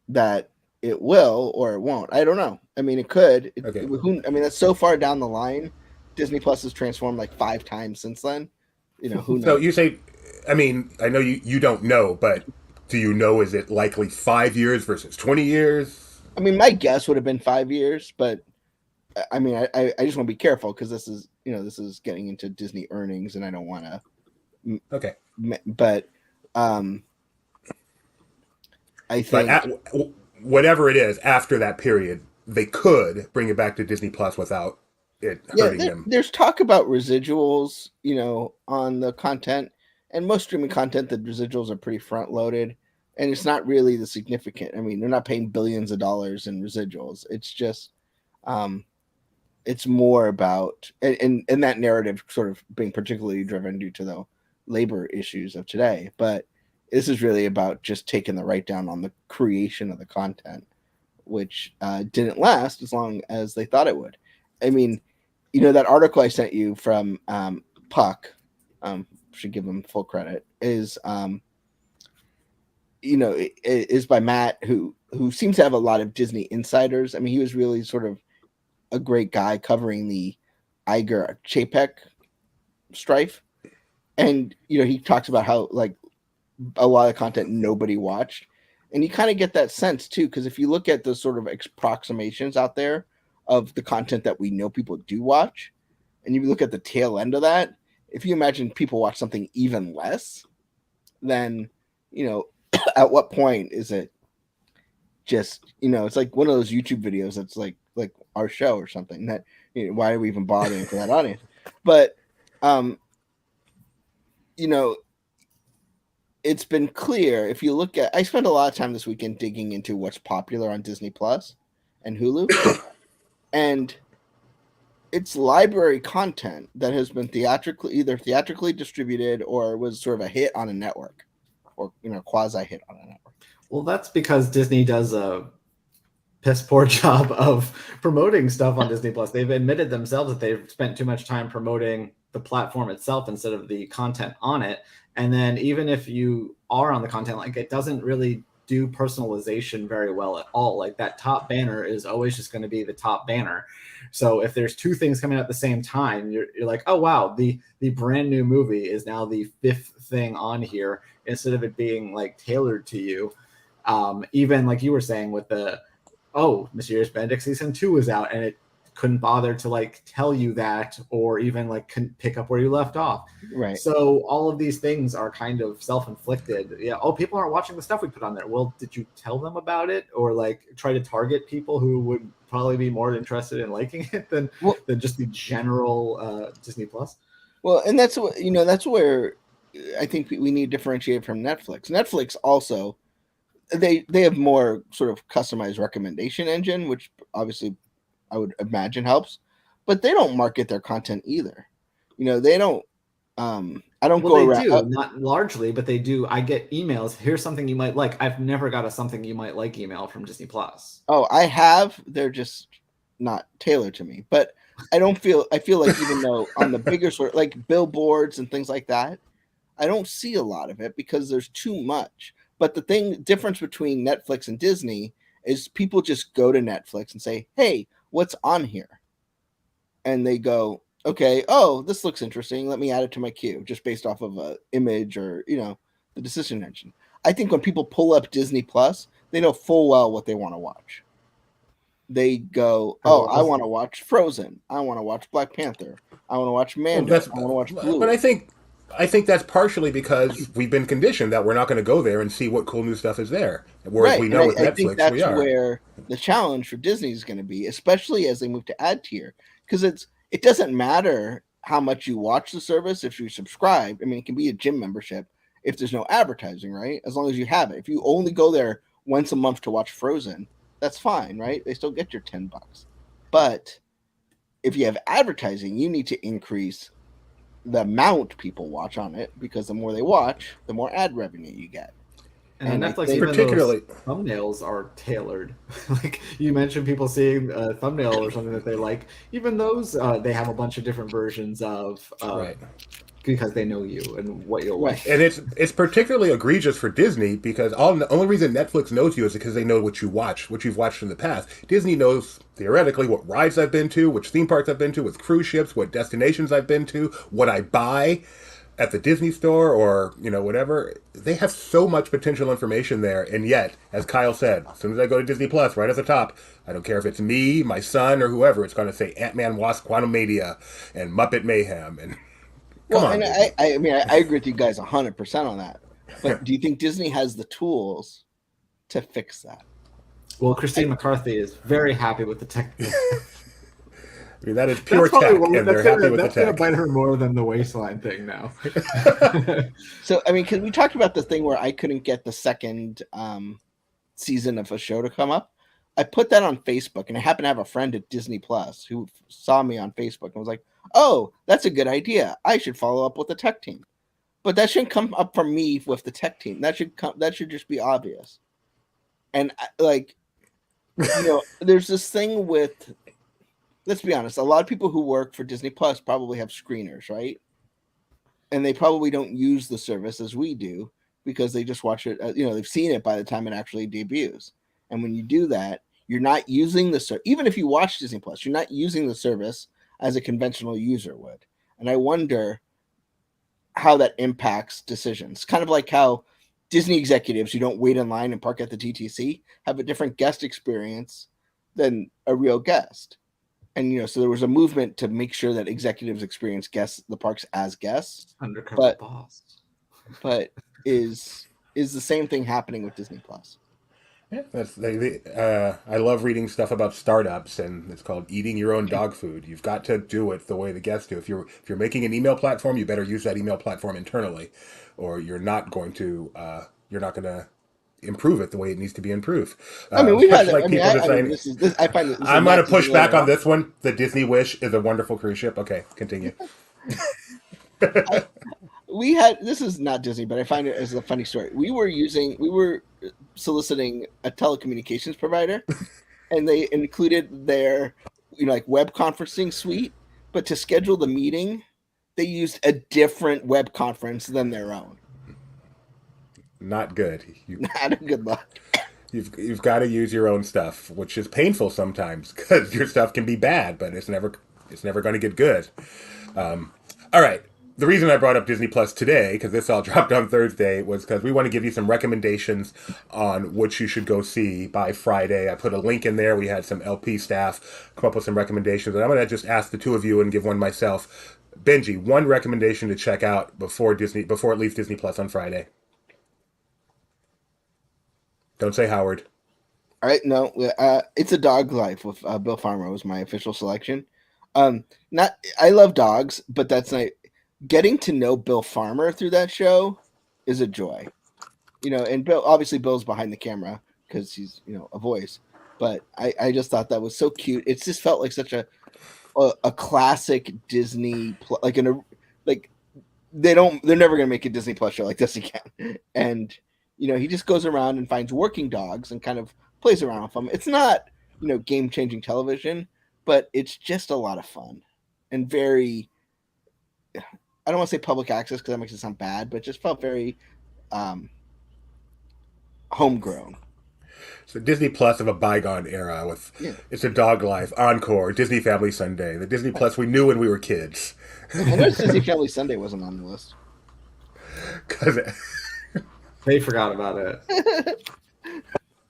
that it will or it won't. I don't know. It could. Okay. That's so far down the line. Disney Plus has transformed like 5 times since then. Who So knows? you say, I mean, I know you don't know, but do you know, is it likely 5 years versus 20 years? I mean, my guess would have been 5 years, but I mean, I just want to be careful because this is getting into Disney earnings, and I don't want to. Okay. But um, I But think whatever it is after that period, they could bring it back to Disney Plus without it yeah, hurting them. there's talk about residuals, on the content, and most streaming content, the residuals are pretty front loaded, and it's not really the significant. I mean, they're not paying billions of dollars in residuals. It's just, um, it's more about and that narrative sort of being particularly driven due to the labor issues of today. But this is really about just taking the write down on the creation of the content, which didn't last as long as they thought it would. I mean, that article I sent you from Puck, should give him full credit, is is by Matt, who seems to have a lot of Disney insiders. I mean, he was really sort of a great guy covering the Iger Chapek strife, and he talks about how like a lot of content nobody watched, and you kind of get that sense too, because if you look at the sort of approximations out there of the content that we know people do watch, and you look at the tail end of that, if you imagine people watch something even less, then at what point is it just it's like one of those YouTube videos that's like our show or something that why are we even bothering for that audience? But you know it's been clear, if you look at, I spent a lot of time this weekend digging into what's popular on Disney Plus and Hulu, and it's library content that has been either theatrically distributed or was sort of a hit on a network, or quasi hit on a network. Well, that's because Disney does a piss poor job of promoting stuff on Disney Plus. They've admitted themselves that they've spent too much time promoting the platform itself instead of the content on it. And then even if you are on the content, like, it doesn't really do personalization very well at all. Like, that top banner is always just going to be the top banner. So if there's two things coming out at the same time, you're like, oh wow, the brand new movie is now the fifth thing on here instead of it being like tailored to you. Even like you were saying with the, oh, Mysterious Benedict season 2 is out, and it couldn't bother to like tell you that, or even like pick up where you left off. Right. So all of these things are kind of self-inflicted. Yeah. Oh, people aren't watching the stuff we put on there. Well, did you tell them about it, or like try to target people who would probably be more interested in liking it than just the general Disney Plus? Well, and that's what that's where I think we need to differentiate from Netflix. Netflix also, they have more sort of customized recommendation engine, which obviously I would imagine helps, but they don't market their content either. They don't. I don't go around. They do, not largely, but they do. I get emails. Here's something you might like. I've never got a something you might like email from Disney Plus. Oh, I have. They're just not tailored to me. But I feel like even though on the bigger sort, like billboards and things like that, I don't see a lot of it because there's too much. But the difference between Netflix and Disney is people just go to Netflix and say, hey, what's on here? And they go, okay, oh, this looks interesting. Let me add it to my queue, just based off of a image or, the decision engine. I think when people pull up Disney Plus, they know full well what they want to watch. They go, oh, I want to watch Frozen. I want to watch Black Panther. I want to watch Mando. I want to watch Blue. But I think that's partially because we've been conditioned that we're not going to go there and see what cool new stuff is there. Whereas right. we know and with I Netflix, think that's we are. Where the challenge for Disney is going to be, especially as they move to ad tier, because it doesn't matter how much you watch the service if you subscribe. I mean, it can be a gym membership if there's no advertising, right? As long as you have it. If you only go there once a month to watch Frozen, that's fine, right? They still get your $10. But if you have advertising, you need to increase the amount people watch on it, because the more they watch, the more ad revenue you get. And Netflix, even particularly, thumbnails are tailored. Like you mentioned, people seeing a thumbnail or something that they like. Even those, they have a bunch of different versions of, right, because they know you and what you'll like. And it's particularly egregious for Disney, because the only reason Netflix knows you is because they know what you watch, what you've watched in the past. Disney knows theoretically what rides I've been to, which theme parks I've been to, with cruise ships, what destinations I've been to, what I buy. at the Disney store or, whatever, they have so much potential information there. And yet, as Kyle said, as soon as I go to Disney Plus, right at the top, I don't care if it's me, my son, or whoever, it's going to say Ant-Man, Wasp, Quantumania, and Muppet Mayhem. And come Well, on, and Disney. I mean, I agree with you guys 100% on that. But do you think Disney has the tools to fix that? Well, Christine McCarthy is very happy with the tech. I mean, that is pure tech, and they're happy with the That's going to tech. bite her more than the waistline thing now. So, I mean, because we talked about the thing where I couldn't get the second season of a show to come up. I put that on Facebook, and I happened to have a friend at Disney Plus who saw me on Facebook and was like, "Oh, that's a good idea. I should follow up with the tech team." But that shouldn't come up from me with the tech team. That should just be obvious. And there's this thing with, let's be honest, a lot of people who work for Disney Plus probably have screeners, right? And they probably don't use the service as we do because they just watch it. They've seen it by the time it actually debuts. And when you do that, you're not using the service. Even if you watch Disney Plus, you're not using the service as a conventional user would. And I wonder how that impacts decisions. Kind of like how Disney executives who don't wait in line and park at the TTC have a different guest experience than a real guest. And so there was a movement to make sure that executives experience the parks as guests. Undercover boss. But is the same thing happening with Disney Plus? Yeah, I love reading stuff about startups, and it's called eating your own dog food. You've got to do it the way the guests do. If you're making an email platform, you better use that email platform internally, or you're not going to improve it the way it needs to be improved. I mean, we've had. Like I mean, people I, I mean, saying, this is. I find that I'm going to push back on this one. The Disney Wish is a wonderful cruise ship. Okay, continue. We had, this is not Disney, but I find it as a funny story. We were soliciting a telecommunications provider, and they included their like web conferencing suite, but to schedule the meeting, they used a different web conference than their own. Not good. Not a good luck. You've got to use your own stuff, which is painful sometimes because your stuff can be bad, but it's never going to get good. All right. The reason I brought up Disney Plus today, because this all dropped on Thursday, was because we want to give you some recommendations on what you should go see by Friday. I put a link in there. We had some LP staff come up with some recommendations, and I'm going to just ask the two of you and give one myself. Benji, one recommendation to check out before it leaves Disney Plus on Friday. Don't say Howard. All right, no, it's A Dog's Life with Bill Farmer was my official selection. I love dogs, but that's not. Getting to know Bill Farmer through that show is a joy, and Bill's behind the camera because he's, a voice, but I just thought that was so cute. It just felt like such a classic Disney, they're never going to make a Disney Plus show like this again. And, he just goes around and finds working dogs and kind of plays around with them. It's not, game changing television, but it's just a lot of fun and very, I don't want to say public access because that makes it sound bad, but it just felt very homegrown. So Disney Plus of a bygone era with It's a Dog Life, Encore, Disney Family Sunday, the Disney Plus we knew when we were kids. I noticed Disney Family Sunday wasn't on the list. Because they forgot about it.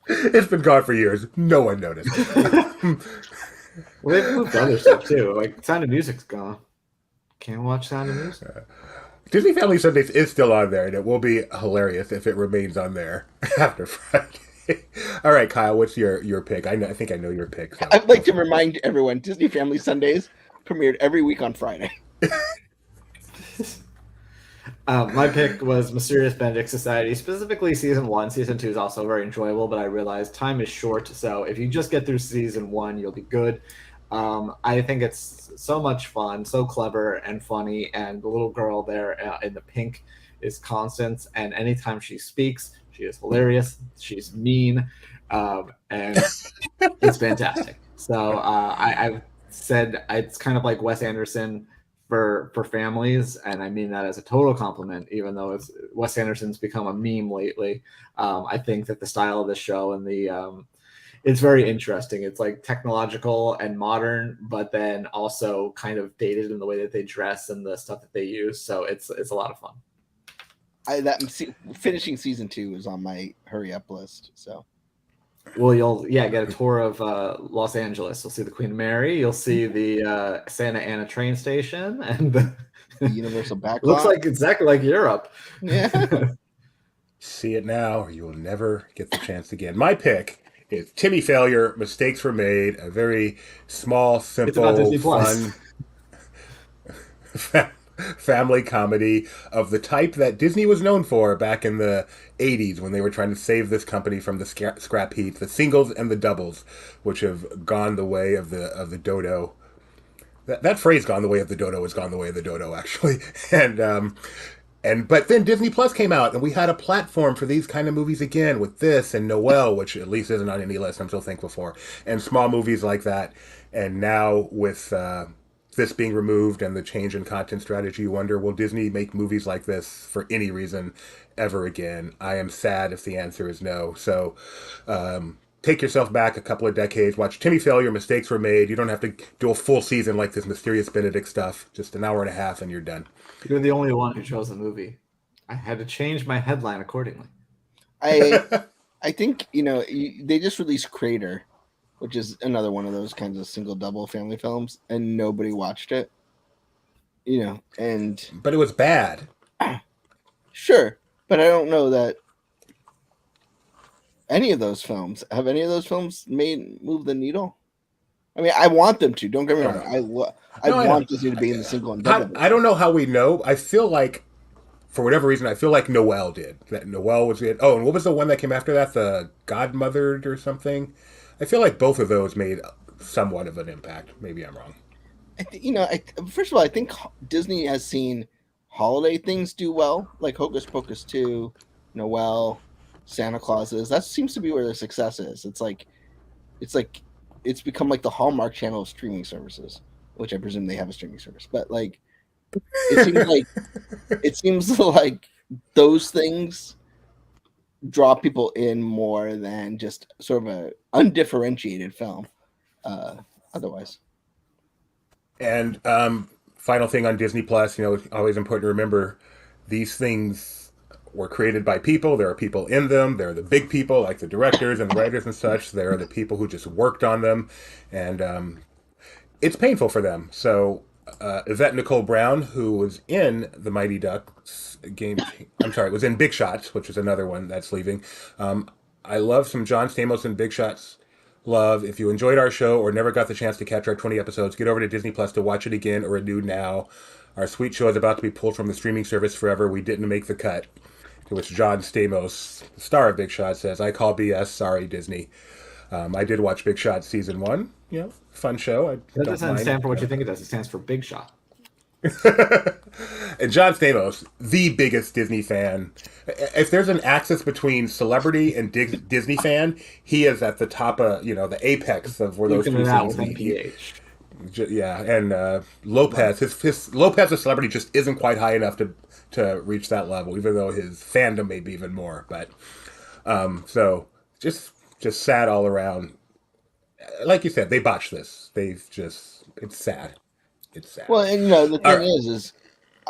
It's been gone for years. No one noticed. Well, they've moved other stuff too. Like Sound of Music's gone. Can't watch Sound of Music. Disney Family Sundays is still on there, and it will be hilarious if it remains on there after Friday. All right, Kyle, what's your pick? I think I know your pick. So. I'd like to remind everyone, Disney Family Sundays premiered every week on Friday. My pick was Mysterious Benedict Society, specifically season 1. Season 2 is also very enjoyable, but I realized time is short, so if you just get through season 1, you'll be good. I think it's so much fun, so clever and funny, and the little girl there in the pink is Constance, and anytime she speaks, she is hilarious, she's mean, and it's fantastic. So I've said it's kind of like Wes Anderson for families, and I mean that as a total compliment, even though Wes Anderson's become a meme lately. I think that the style of the show and the It's very interesting. It's like technological and modern, but then also kind of dated in the way that they dress and the stuff that they use. So it's a lot of fun. Finishing season 2 is on my hurry up list. So Well, you'll get a tour of Los Angeles. You'll see the Queen Mary. You'll see the Santa Ana train station, and the Universal backlot looks like exactly like Europe. Yeah. See it now, or you will never get the chance again. My pick is Timmy Failure. Mistakes were made. A very small, It's about simple, Disney Plus. fun family comedy of the type that Disney was known for back in the 80s when they were trying to save this company from the scrap heap, the singles and the doubles, which have gone the way of the dodo. That phrase "gone the way of the dodo" has gone the way of the dodo, actually. But then Disney Plus came out, and we had a platform for these kind of movies again with this and Noelle, which at least isn't on any list. I'm so thankful for, and small movies like that. And now with this being removed and the change in content strategy, you wonder, will Disney make movies like this for any reason ever again? I am sad if the answer is no. So take yourself back a couple of decades, watch Timmy Failure, Mistakes Were Made. You don't have to do a full season like this Mysterious Benedict stuff. Just an hour and a half and you're done. You're the only one who chose the movie. I had to change my headline accordingly. I think, they just released Crater, which is another one of those kinds of single double family films, and nobody watched it. But it was bad. Sure, but I don't know that any of those films move the needle. I mean, I want them to. Don't get me wrong. I want Disney to be in the single and double. I don't know how we know. I feel like, for whatever reason, I feel like Noelle did. That Noelle was it. Oh, and what was the one that came after that? The Godmothered or something? I feel like both of those made somewhat of an impact. Maybe I'm wrong. First of all, I think Disney has seen holiday things do well, like Hocus Pocus 2, Noelle, Santa Clauses. That seems to be where their success is. It's become like the Hallmark Channel of streaming services, which I presume they have a streaming service. But like, it seems like those things draw people in more than just sort of a undifferentiated film. Otherwise. And final thing on Disney Plus, it's always important to remember these things were created by people. There are people in them. There are the big people, like the directors and the writers and such. There are the people who just worked on them, and it's painful for them. So Yvette Nicole Brown, who was in the Mighty Ducks game, was in Big Shots, which is another one that's leaving. I love some John Stamos in Big Shots. Love. If you enjoyed our show or never got the chance to catch our 20 episodes, get over to Disney Plus to watch it again or renew now. Our sweet show is about to be pulled from the streaming service forever. We didn't make the cut. To which John Stamos, the star of Big Shot, says, "I call BS. Sorry, Disney." I did watch Big Shot season 1. Fun show. That doesn't stand for what you think it does. It stands for Big Shot. And John Stamos, the biggest Disney fan. If there's an axis between celebrity and Disney fan, he is at the top of, the apex of where those two things meet. Yeah, and Lopez, his Lopez's celebrity just isn't quite high enough to reach that level, even though his fandom may be even more. But so just sad all around. Like you said, they botched this. It's sad. It's sad. Well, and the thing is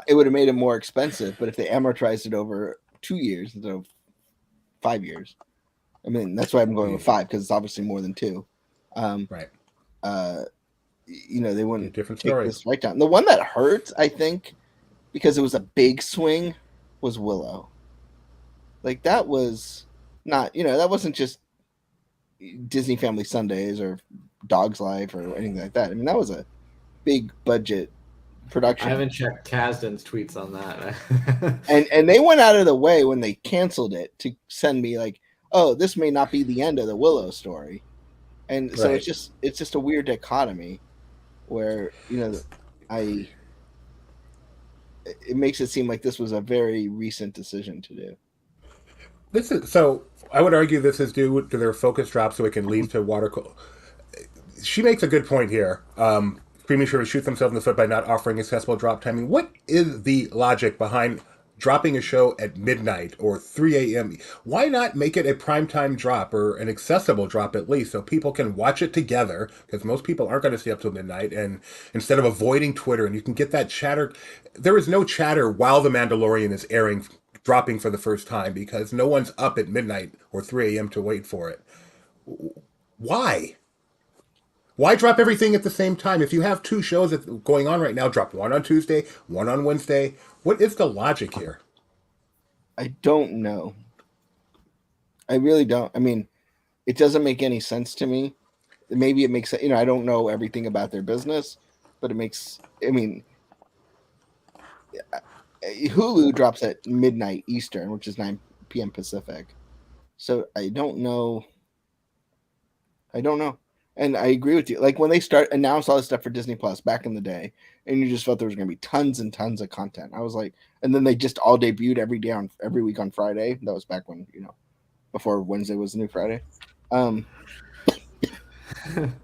it would have made it more expensive, but if they amortized it over 2 years instead of 5 years, I mean, that's why I'm going with 5, because it's obviously more than 2. Right. They wouldn't different take story. this right down. The one that hurt, I think, because it was a big swing, was Willow. Like, that was not, that wasn't just Disney Family Sundays or Dog's Life or anything like that. I mean, that was a big budget production. I haven't checked Kasdan's tweets on that. and they went out of the way when they canceled it to send me like, oh, this may not be the end of the Willow story. And so Right. it's just a weird dichotomy where, it makes it seem like this was a very recent decision to do. I would argue this is due to their focus drop so it can lead to water. She makes a good point here. Streaming services shoot themselves in the foot by not offering accessible drop timing. What is the logic behind dropping a show at midnight or 3 a.m. Why not make it a primetime drop or an accessible drop at least so people can watch it together? Because most people aren't going to stay up till midnight. And instead of avoiding Twitter, and you can get that chatter, there is no chatter while The Mandalorian is airing, dropping for the first time because no one's up at midnight or 3 a.m. to wait for it. Why? Why drop everything at the same time? If you have two shows going on right now, drop one on Tuesday, one on Wednesday. What is the logic here? I don't know. I really don't. I mean, it doesn't make any sense to me. Maybe it makes, I don't know everything about their business, but it makes, Hulu drops at midnight Eastern, which is 9 p.m. Pacific. So I don't know. And I agree with you. Like when they announced all this stuff for Disney Plus back in the day, and you just felt there was going to be tons and tons of content. I was like, and then they just all debuted every week on Friday. That was back when, before Wednesday was the new Friday.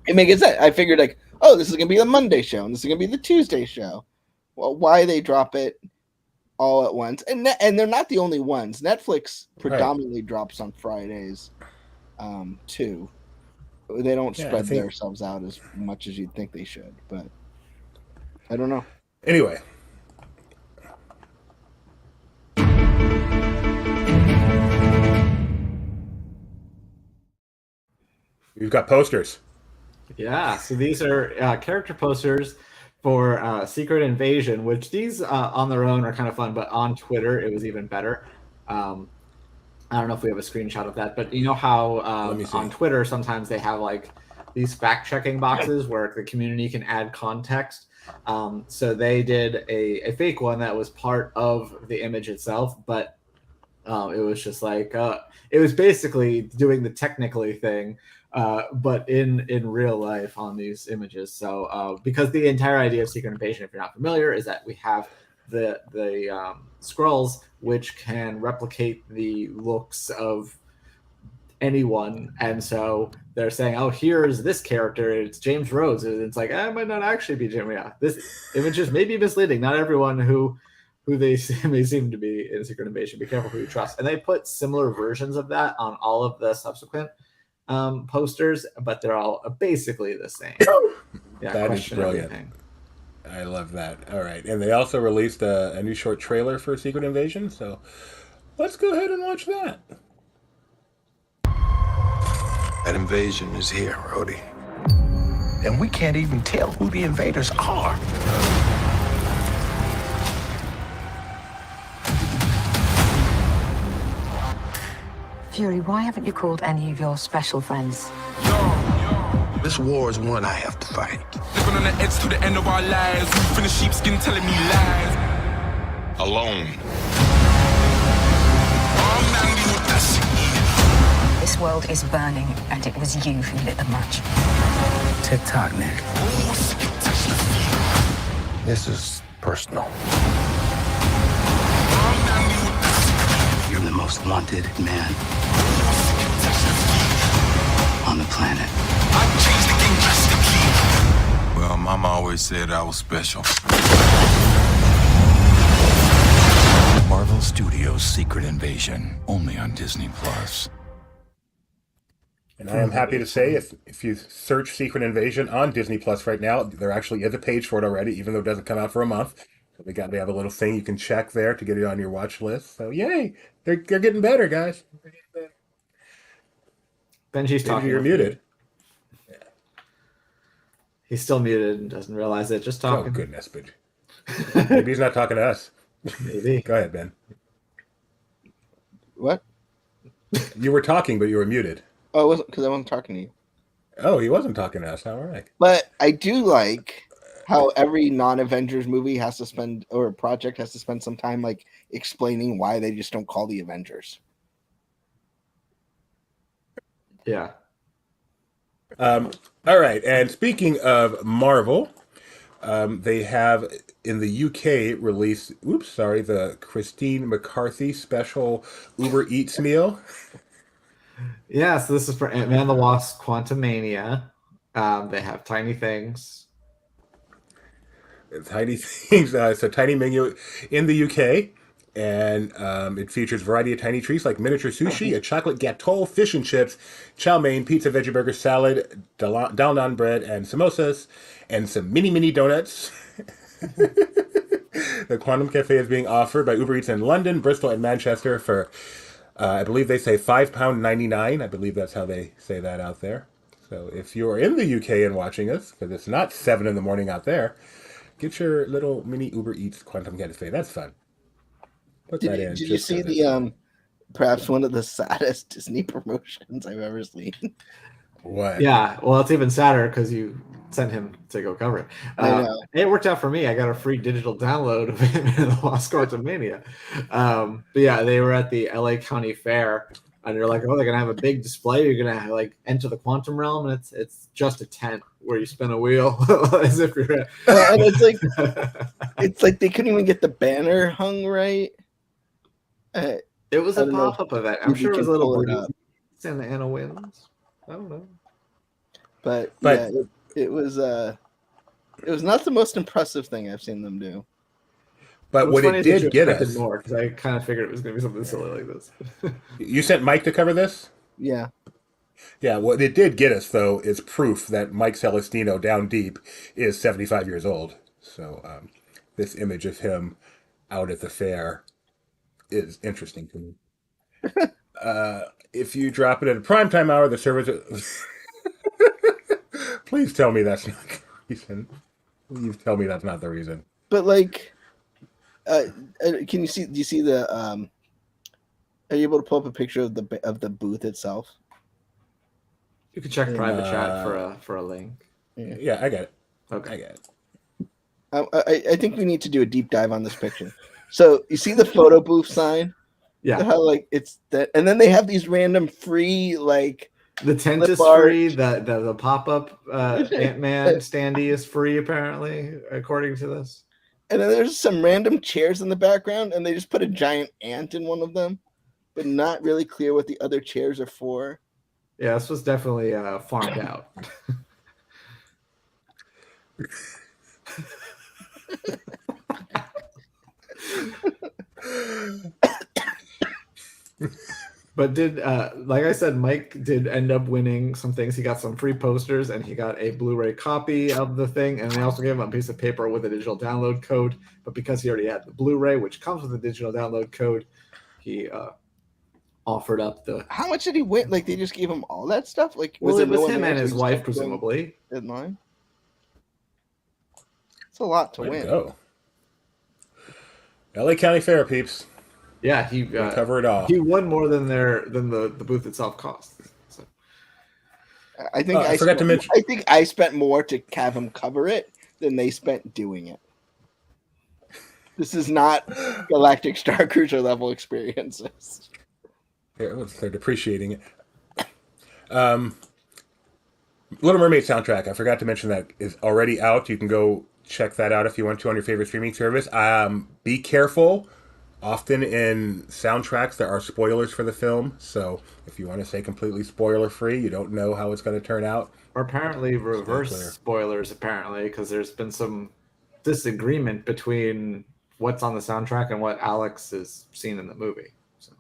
It makes sense. I figured like, oh, this is going to be the Monday show, and this is going to be the Tuesday show. Well, why they drop it all at once? And they're not the only ones. Netflix predominantly drops on Fridays, too. They don't spread themselves out as much as you'd think they should, but I don't know. Anyway. We've got posters. Yeah, so these are character posters for Secret Invasion, which these on their own are kind of fun, but on Twitter it was even better. I don't know if we have a screenshot of that, but you know how on Twitter sometimes they have like these fact-checking boxes where the community can add context. So they did a fake one that was part of the image itself, but it was just like it was basically doing the technically thing, but in real life on these images. So because the entire idea of Secret Invasion, if you're not familiar, is that we have the Skrulls, which can replicate the looks of anyone, and so they're saying, "Oh, here's this character. It's James Rhodes." And it's like, it might not actually be Jim. Yeah, this image is maybe misleading. Not everyone who they may seem to be in Secret Invasion. Be careful who you trust. And they put similar versions of that on all of the subsequent posters, but they're all basically the same. Yeah, that is brilliant. Everything. I love that. All right. And they also released a new short trailer for Secret Invasion, so let's go ahead and watch that. That invasion is here, Rhodey. And we can't even tell who the invaders are. Fury, why haven't you called any of your special friends? This war is one I have to fight. Living on the edge to the end of our lives. Roof in the sheepskin telling me lies. Alone. This world is burning, and it was you who lit the match. TikTok, Nick. This is personal. You're the most wanted man on the planet. Well, Mama always said I was special. Marvel Studios' Secret Invasion, only on Disney Plus. And I am happy to say, if you search Secret Invasion on Disney Plus right now, there actually is a page for it already, even though it doesn't come out for a month. So they have a little thing you can check there to get it on your watch list. So yay, they're getting better, guys. They're getting better. Benji's talking. You're muted. Yeah. He's still muted and doesn't realize it. Just talking. Oh goodness, Benji. Maybe he's not talking to us. Maybe. Go ahead, Ben. What? You were talking, but you were muted. Oh, it wasn't because I wasn't talking to you. Oh, he wasn't talking to us. All right. But I do like how every non-Avengers movie has to spend, or project has to spend some time like explaining why they just don't call the Avengers. Yeah. All right. And speaking of Marvel, they have in the UK released, the Christine McCarthy special Uber Eats meal. Yeah, so this is for Ant-Man and the Wasp: Quantumania. They have tiny things. Tiny things. So tiny menu in the UK. And it features a variety of tiny treats like miniature sushi, a chocolate gâteau, fish and chips, chow mein, pizza, veggie burger, salad, dal naan bread, and samosas, and some mini donuts. The Quantum Cafe is being offered by Uber Eats in London, Bristol, and Manchester for, I believe they say £5.99. I believe that's how they say that out there. So if you're in the UK and watching us, because it's not 7 in the morning out there, get your little mini Uber Eats Quantum Cafe. That's fun. Put that in. Did you see the perhaps one of the saddest Disney promotions I've ever seen? What? Yeah, well, it's even sadder because you sent him to go cover it. I know. It worked out for me. I got a free digital download of the Lost Quantumania. But yeah, they were at the LA County Fair, and they're like, "Oh, they're gonna have a big display. You're gonna like enter the quantum realm, and it's just a tent where you spin a wheel as if you're." And it's like they couldn't even get the banner hung right. It was a pop-up event. I'm sure it was a little breeze. Santa Ana winds. I don't know. But yeah, it was not the most impressive thing I've seen them do. But what it did get us more, because I kind of figured it was going to be something silly like this. You sent Mike to cover this? Yeah. Yeah, what it did get us, though, is proof that Mike Celestino, down deep, is 75 years old. So this image of him out at the fair is interesting to me. If you drop it at a primetime hour, the service... Please tell me that's not the reason. Please tell me that's not the reason. But like, can you see? Do you see the? Are you able to pull up a picture of the booth itself? You can check private chat for a link. Yeah, I got it. Okay, I got it. I think we need to do a deep dive on this picture. So you see the photo booth sign? Yeah. How like it's that, and then they have these random free like. The tent is free. The pop-up Ant-Man standee is free, apparently, according to this. And then there's some random chairs in the background, and they just put a giant ant in one of them, but not really clear what the other chairs are for. Yeah, this was definitely farmed out. But like I said, Mike did end up winning some things. He got some free posters, and he got a Blu-ray copy of the thing, and they also gave him a piece of paper with a digital download code. But because he already had the Blu-ray, which comes with a digital download code, he offered up the... How much did he win? Like, they just gave him all that stuff? Like, well, it was him and his wife, presumably. In line? It's a lot to win. Go. LA County Fair, peeps. Yeah, he cover it all. He won more than the booth itself cost. So. I think I forgot to mention. I think I spent more to have him cover it than they spent doing it. This is not Galactic Star Cruiser level experiences. They're depreciating it. Little Mermaid soundtrack. I forgot to mention that is already out. You can go check that out if you want to on your favorite streaming service. Be careful. Often in soundtracks, there are spoilers for the film. So if you want to stay completely spoiler-free, you don't know how it's going to turn out. Or apparently reverse spoilers, because there's been some disagreement between what's on the soundtrack and what Alex is seen in the movie. So.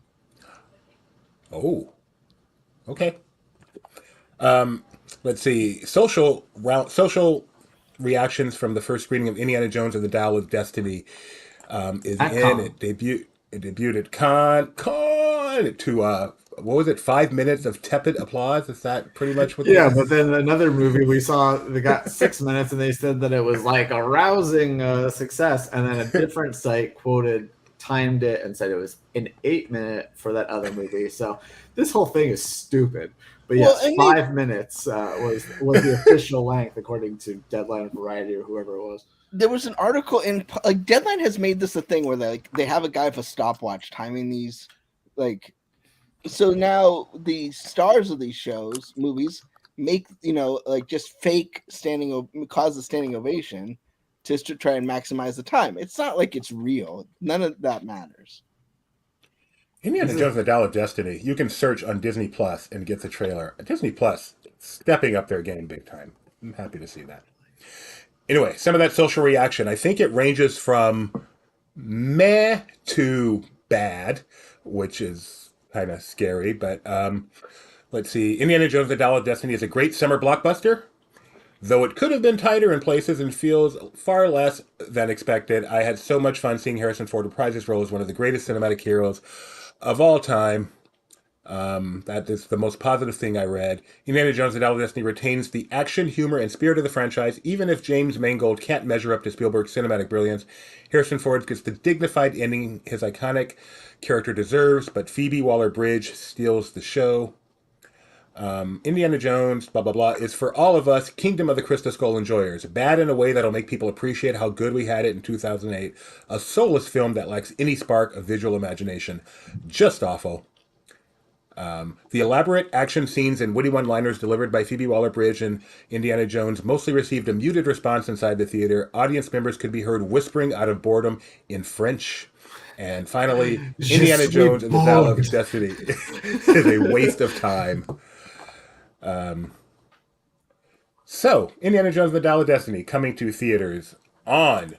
Oh. Okay. Let's see. Social reactions from the first screening of Indiana Jones and the Dial of Destiny is at in. Con. It debuted at Con to what was it? 5 minutes of tepid applause. Is that pretty much what? Yeah, but then another movie we saw, they got 6 minutes, and they said that it was like a rousing success, and then a different site timed it and said it was an 8 minute for that other movie. So this whole thing is stupid. But yes, 5 minutes was the official length according to Deadline, Variety, or whoever it was. There was an article in Deadline has made this a thing where they have a guy with a stopwatch timing these, so now the stars of these movies make just fake cause a standing ovation just to try and maximize the time. It's not like it's real. None of that matters. Indiana Jones and the Dial of Destiny. You can search on Disney Plus and get the trailer. Disney Plus stepping up their game big time. I'm happy to see that. Anyway, some of that social reaction. I think it ranges from meh to bad, which is kind of scary. But let's see. Indiana Jones: The Dial of Destiny is a great summer blockbuster. Though it could have been tighter in places and feels far less than expected, I had so much fun seeing Harrison Ford reprise his role as one of the greatest cinematic heroes of all time. That is the most positive thing I read. Indiana Jones: The Dial of Destiny retains the action, humor, and spirit of the franchise, even if James Mangold can't measure up to Spielberg's cinematic brilliance. Harrison Ford gets the dignified ending his iconic character deserves, but Phoebe Waller-Bridge steals the show. Indiana Jones, blah, blah, blah, is for all of us Kingdom of the Crystal Skull enjoyers. Bad in a way that'll make people appreciate how good we had it in 2008. A soulless film that lacks any spark of visual imagination. Just awful. The elaborate action scenes and witty one-liners delivered by Phoebe Waller-Bridge and Indiana Jones mostly received a muted response inside the theater. Audience members could be heard whispering out of boredom in French. And finally, Indiana Jones and the Dial of Destiny is a waste of time. So, Indiana Jones and the Dial of Destiny coming to theaters on...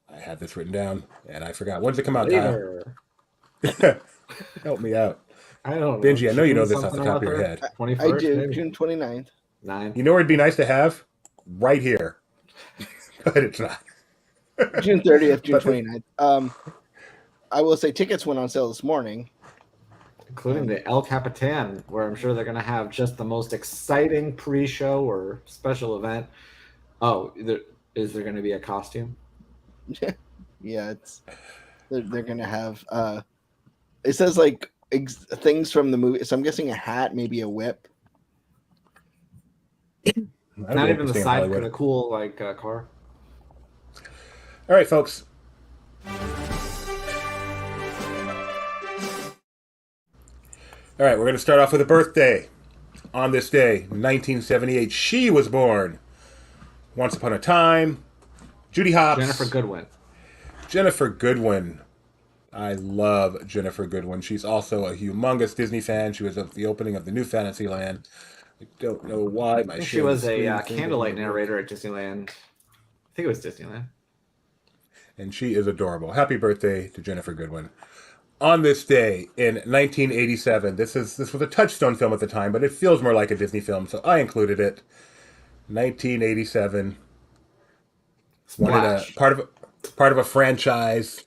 I had this written down, and I forgot. When does it come out, Later. Kyle? Help me out. I don't know. Benji, I know you know this off Something the top of your 11th? head. 21st, I do. maybe? June 29th. 9th. You know where it'd be nice to have? Right here. But it's not. June 30th, June But 29th. I will say tickets went on sale this morning. Including the El Capitan, where I'm sure they're going to have just the most exciting pre-show or special event. Oh, is there going to be a costume? Yeah, they're gonna have. It says like things from the movie, so I'm guessing a hat, maybe a whip. Not even the side of a cool car. All right, folks. All right, we're going to start off with a birthday. On this day, 1978, she was born. Once Upon a Time, Judy Hopps. Jennifer Goodwin. I love Jennifer Goodwin. She's also a humongous Disney fan. She was at the opening of the new Fantasyland. I don't know why. She was a candlelight narrator at Disneyland. I think it was Disneyland. And she is adorable. Happy birthday to Jennifer Goodwin. On this day in 1987, this was a Touchstone film at the time, but it feels more like a Disney film, so I included it. 1987. Part of a franchise.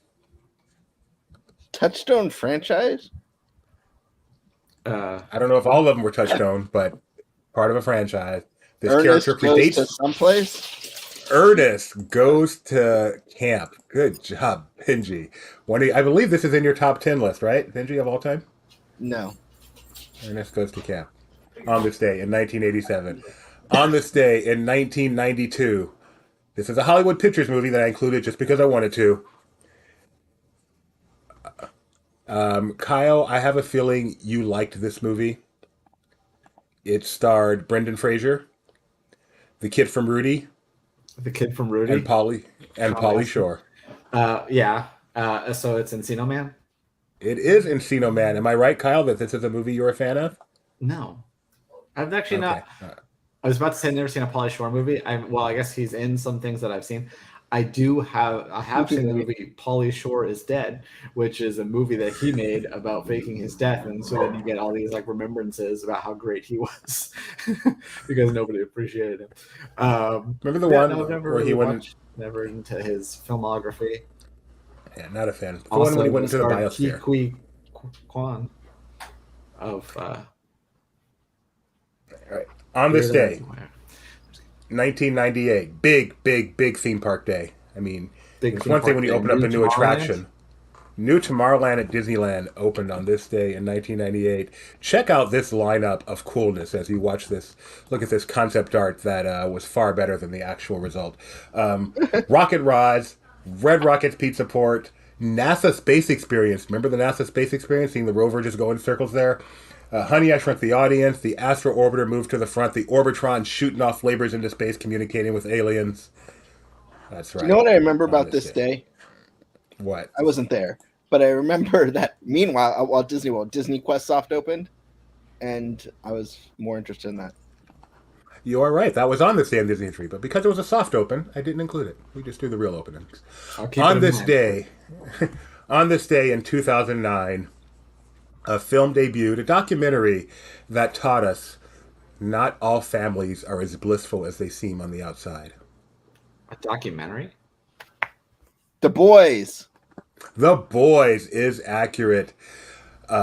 Touchstone franchise? I don't know if all of them were Touchstone, but part of a franchise. This Ernest character goes predates to someplace. Ernest goes to camp. Good job, Benji. I believe this is in your top 10 list, right, Benji, of all time? No. Ernest goes to camp. On this day in 1987. On this day in 1992. This is a Hollywood Pictures movie that I included just because I wanted to. Kyle, I have a feeling you liked this movie. It starred Brendan Fraser, the kid from Rudy, and Pauly Shore. Yeah. So it's Encino Man? It is Encino Man. Am I right, Kyle, that this is a movie you're a fan of? No. I've actually not. I was about to say I've never seen a Pauly Shore movie. I guess he's in some things that I've seen. I have seen the movie Pauly Shore is Dead, which is a movie that he made about faking his death, and so then you get all these remembrances about how great he was because nobody appreciated him. Remember the one where he went never into his filmography. Yeah, not a fan. The Also, one when he went into the biosphere. Ki Kwan of all right. On this day, 1998, big theme park day. I mean, it's one thing when you open up a new attraction. New Tomorrowland at Disneyland opened on this day in 1998. Check out this lineup of coolness as you watch this. Look at this concept art that was far better than the actual result. Rocket Rods, Red Rocket's Pizza Port, NASA Space Experience. Remember the NASA Space Experience? Seeing the rover just go in circles there? Honey, I Shrunk the Audience, the Astro Orbiter moved to the front, the Orbitron shooting off labors into space, communicating with aliens. That's right. Do you know what I remember about this day? What? I wasn't there, but I remember that meanwhile, at Walt Disney World, Disney Quest soft opened, and I was more interested in that. You are right. That was on this day in Disney history, but because it was a soft open, I didn't include it. We just do the real openings. I'll keep it On in this mind. day, on this day in 2009, a film debuted, a documentary that taught us not all families are as blissful as they seem on the outside. A documentary? The Boys. The Boys is accurate.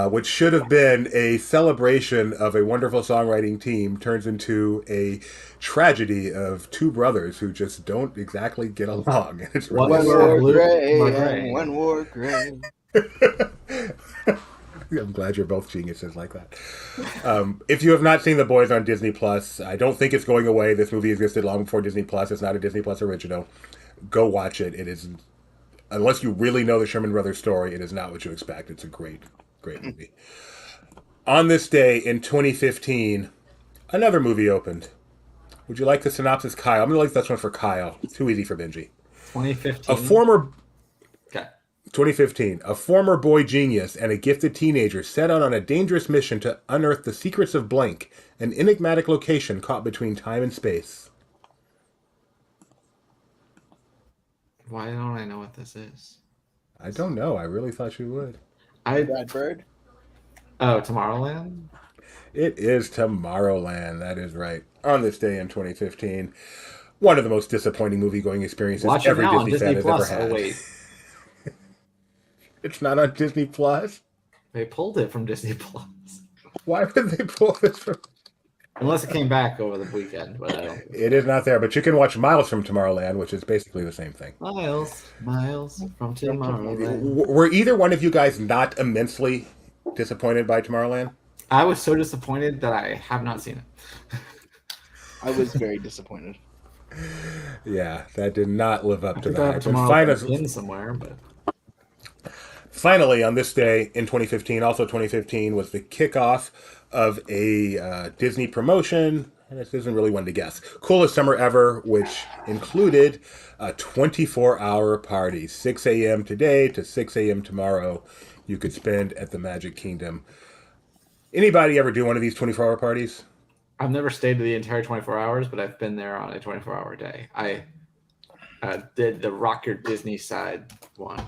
Which should have been a celebration of a wonderful songwriting team, turns into a tragedy of two brothers who just don't exactly get along. It's really One One wore wore blue, gray one and gray. one wore gray. I'm glad you're both geniuses like that. If you have not seen The Boys on Disney Plus, I don't think it's going away. This movie existed long before Disney Plus. It's not a Disney Plus original. Go watch it. It is, unless you really know the Sherman Brothers story, it is not what you expect. It's a great movie. On this day in 2015, another movie opened. Would you like the synopsis, Kyle? I'm going to like this one for Kyle. It's too easy for Benji. 2015. A former Okay. 2015, a former boy genius and a gifted teenager set out on a dangerous mission to unearth the secrets of blank, an enigmatic location caught between time and space. Why don't I know what this is? I don't know. I really thought you would. Brad Bird. Oh, Tomorrowland? It is Tomorrowland. That is right. On this day in 2015, one of the most disappointing movie-going experiences Watch it every now on Disney fan Disney has Plus. ever had. Oh, wait. It's not on Disney Plus. They pulled it from Disney Plus. Why would they pull this from? Unless it came back over the weekend, but I don't. It is not there, but you can watch Miles from Tomorrowland, which is basically the same thing. Miles from Tomorrowland. Were either one of you guys not immensely disappointed by Tomorrowland? I was so disappointed that I have not seen it. I was very disappointed. Yeah, that did not live up I to think the I hype. have And Tomorrowland in somewhere, but finally, on this day in 2015, also 2015, was the kickoff of a Disney promotion. And this isn't really one to guess. Coolest Summer Ever, which included a 24-hour party, 6 a.m. today to 6 a.m. tomorrow. You could spend at the Magic Kingdom. Anybody ever do one of these 24-hour parties? I've never stayed the entire 24 hours, but I've been there on a 24-hour day. I did the Rock Your Disney side one.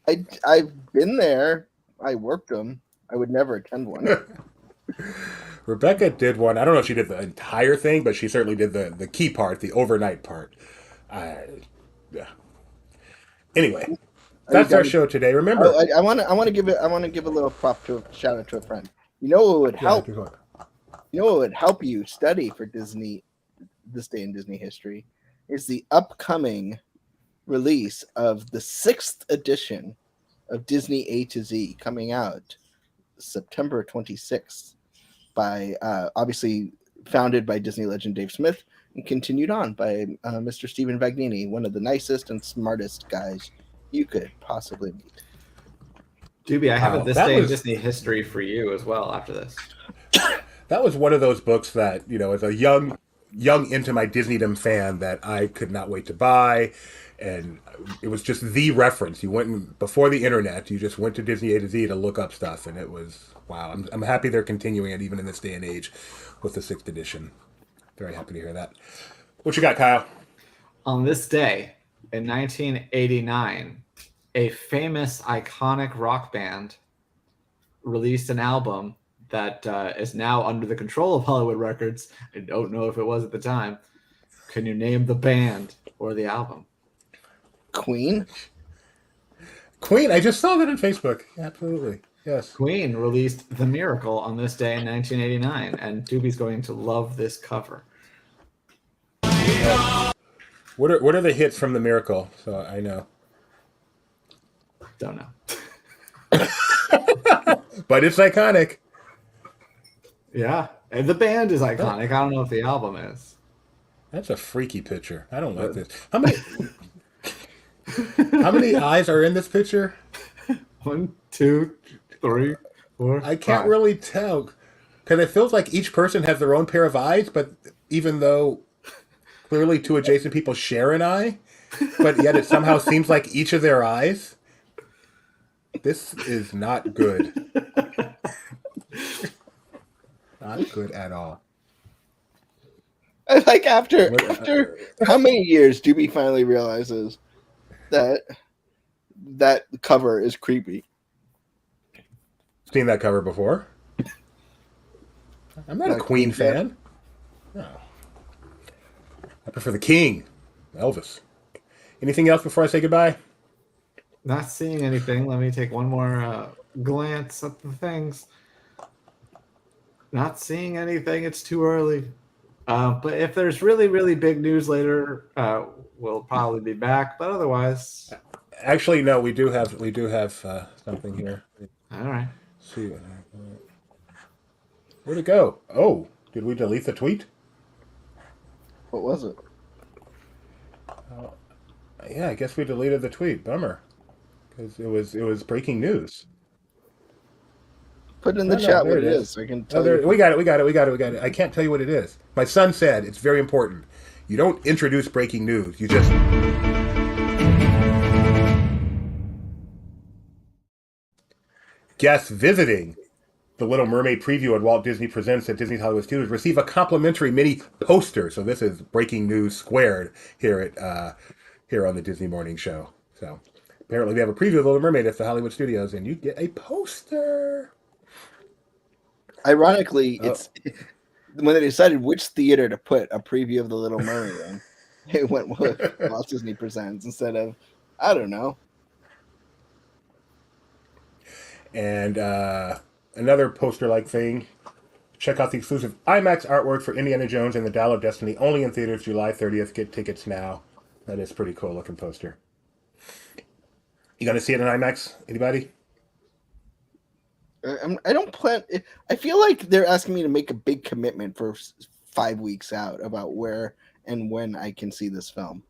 I've been there. I worked them. I would never attend one. Rebecca did one. I don't know if she did the entire thing, but she certainly did the key part, the overnight part. Yeah. Anyway, that's our show today. Remember, I want to give a little shout out to a friend. You know what would help? keep going. You know what would help you study for Disney this day in Disney history is the upcoming release of the 6th edition of Disney A to Z coming out September 26th by obviously founded by Disney legend Dave Smith and continued on by Mr. Stephen Vagnini, one of the nicest and smartest guys you could possibly meet. Doobie, I have a This that Day in was- Disney history for you as well after this. That was one of those books that, as a young into my Disneydom fan, that I could not wait to buy. And it was just the reference. You went before the internet, you just went to Disney A to Z to look up stuff. And it was, wow. I'm happy they're continuing it even in this day and age with the 6th edition. Very happy to hear that. What you got, Kyle? On this day in 1989, a famous, iconic rock band released an album that is now under the control of Hollywood Records. I don't know if it was at the time. Can you name the band or the album? Queen? Queen. I just saw that on Facebook. Absolutely. Yes. Queen released The Miracle on this day in 1989, and Doobie's going to love this cover. What are the hits from The Miracle? So I know. Don't know. But it's iconic. Yeah, and the band is iconic. I don't know if the album is. That's a freaky picture. I don't like this. How many eyes are in this picture? 1, 2, 3, 4. I can't 5. really tell. Because it feels like each person has their own pair of eyes, but even though clearly two adjacent people share an eye, but yet it somehow seems like each of their eyes. This is not good. Not good at all. Like after how many years Doobie finally realizes that that cover is creepy. Seen that cover before. I'm not a Queen fan. No. I prefer the King, Elvis. Anything else before I say goodbye? Not seeing anything. Let me take one more glance at the things. Not seeing anything. It's too early. But if there's really, really big news later, we'll probably be back. But otherwise, Actually, no. We do have something here. all right. Let's see, where'd it go? Oh, did we delete the tweet? What was it? Yeah, I guess we deleted the tweet. Bummer, because it was breaking news. Put in the chat what it is. I can tell you. We got it. I can't tell you what it is. My son said it's very important. You don't introduce breaking news. You just guests visiting the Little Mermaid preview at Walt Disney Presents at Disney's Hollywood Studios receive a complimentary mini poster. So this is breaking news squared here at here on the Disney Morning Show. So apparently we have a preview of the Little Mermaid at the Hollywood Studios, and you get a poster. Ironically, it's when they decided which theater to put a preview of the Little Mermaid in, it went with Walt Disney Presents instead of, I don't know. And another poster-like thing. Check out the exclusive IMAX artwork for Indiana Jones and the Dial of Destiny, only in theaters July 30th. Get tickets now. That is a pretty cool looking poster. You gonna see it in IMAX? Anybody? I don't plan. I feel like they're asking me to make a big commitment for 5 weeks out about where and when I can see this film.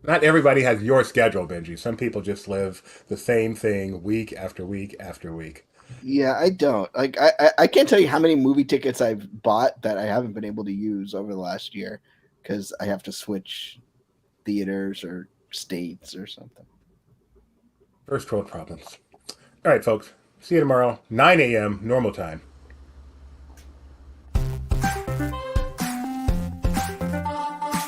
Not everybody has your schedule, Benji. Some people just live the same thing week after week after week. Yeah, I don't. Like I can't tell you how many movie tickets I've bought that I haven't been able to use over the last year because I have to switch theaters or states or something. First world problems. All right, folks. See you tomorrow, 9 a.m. normal time.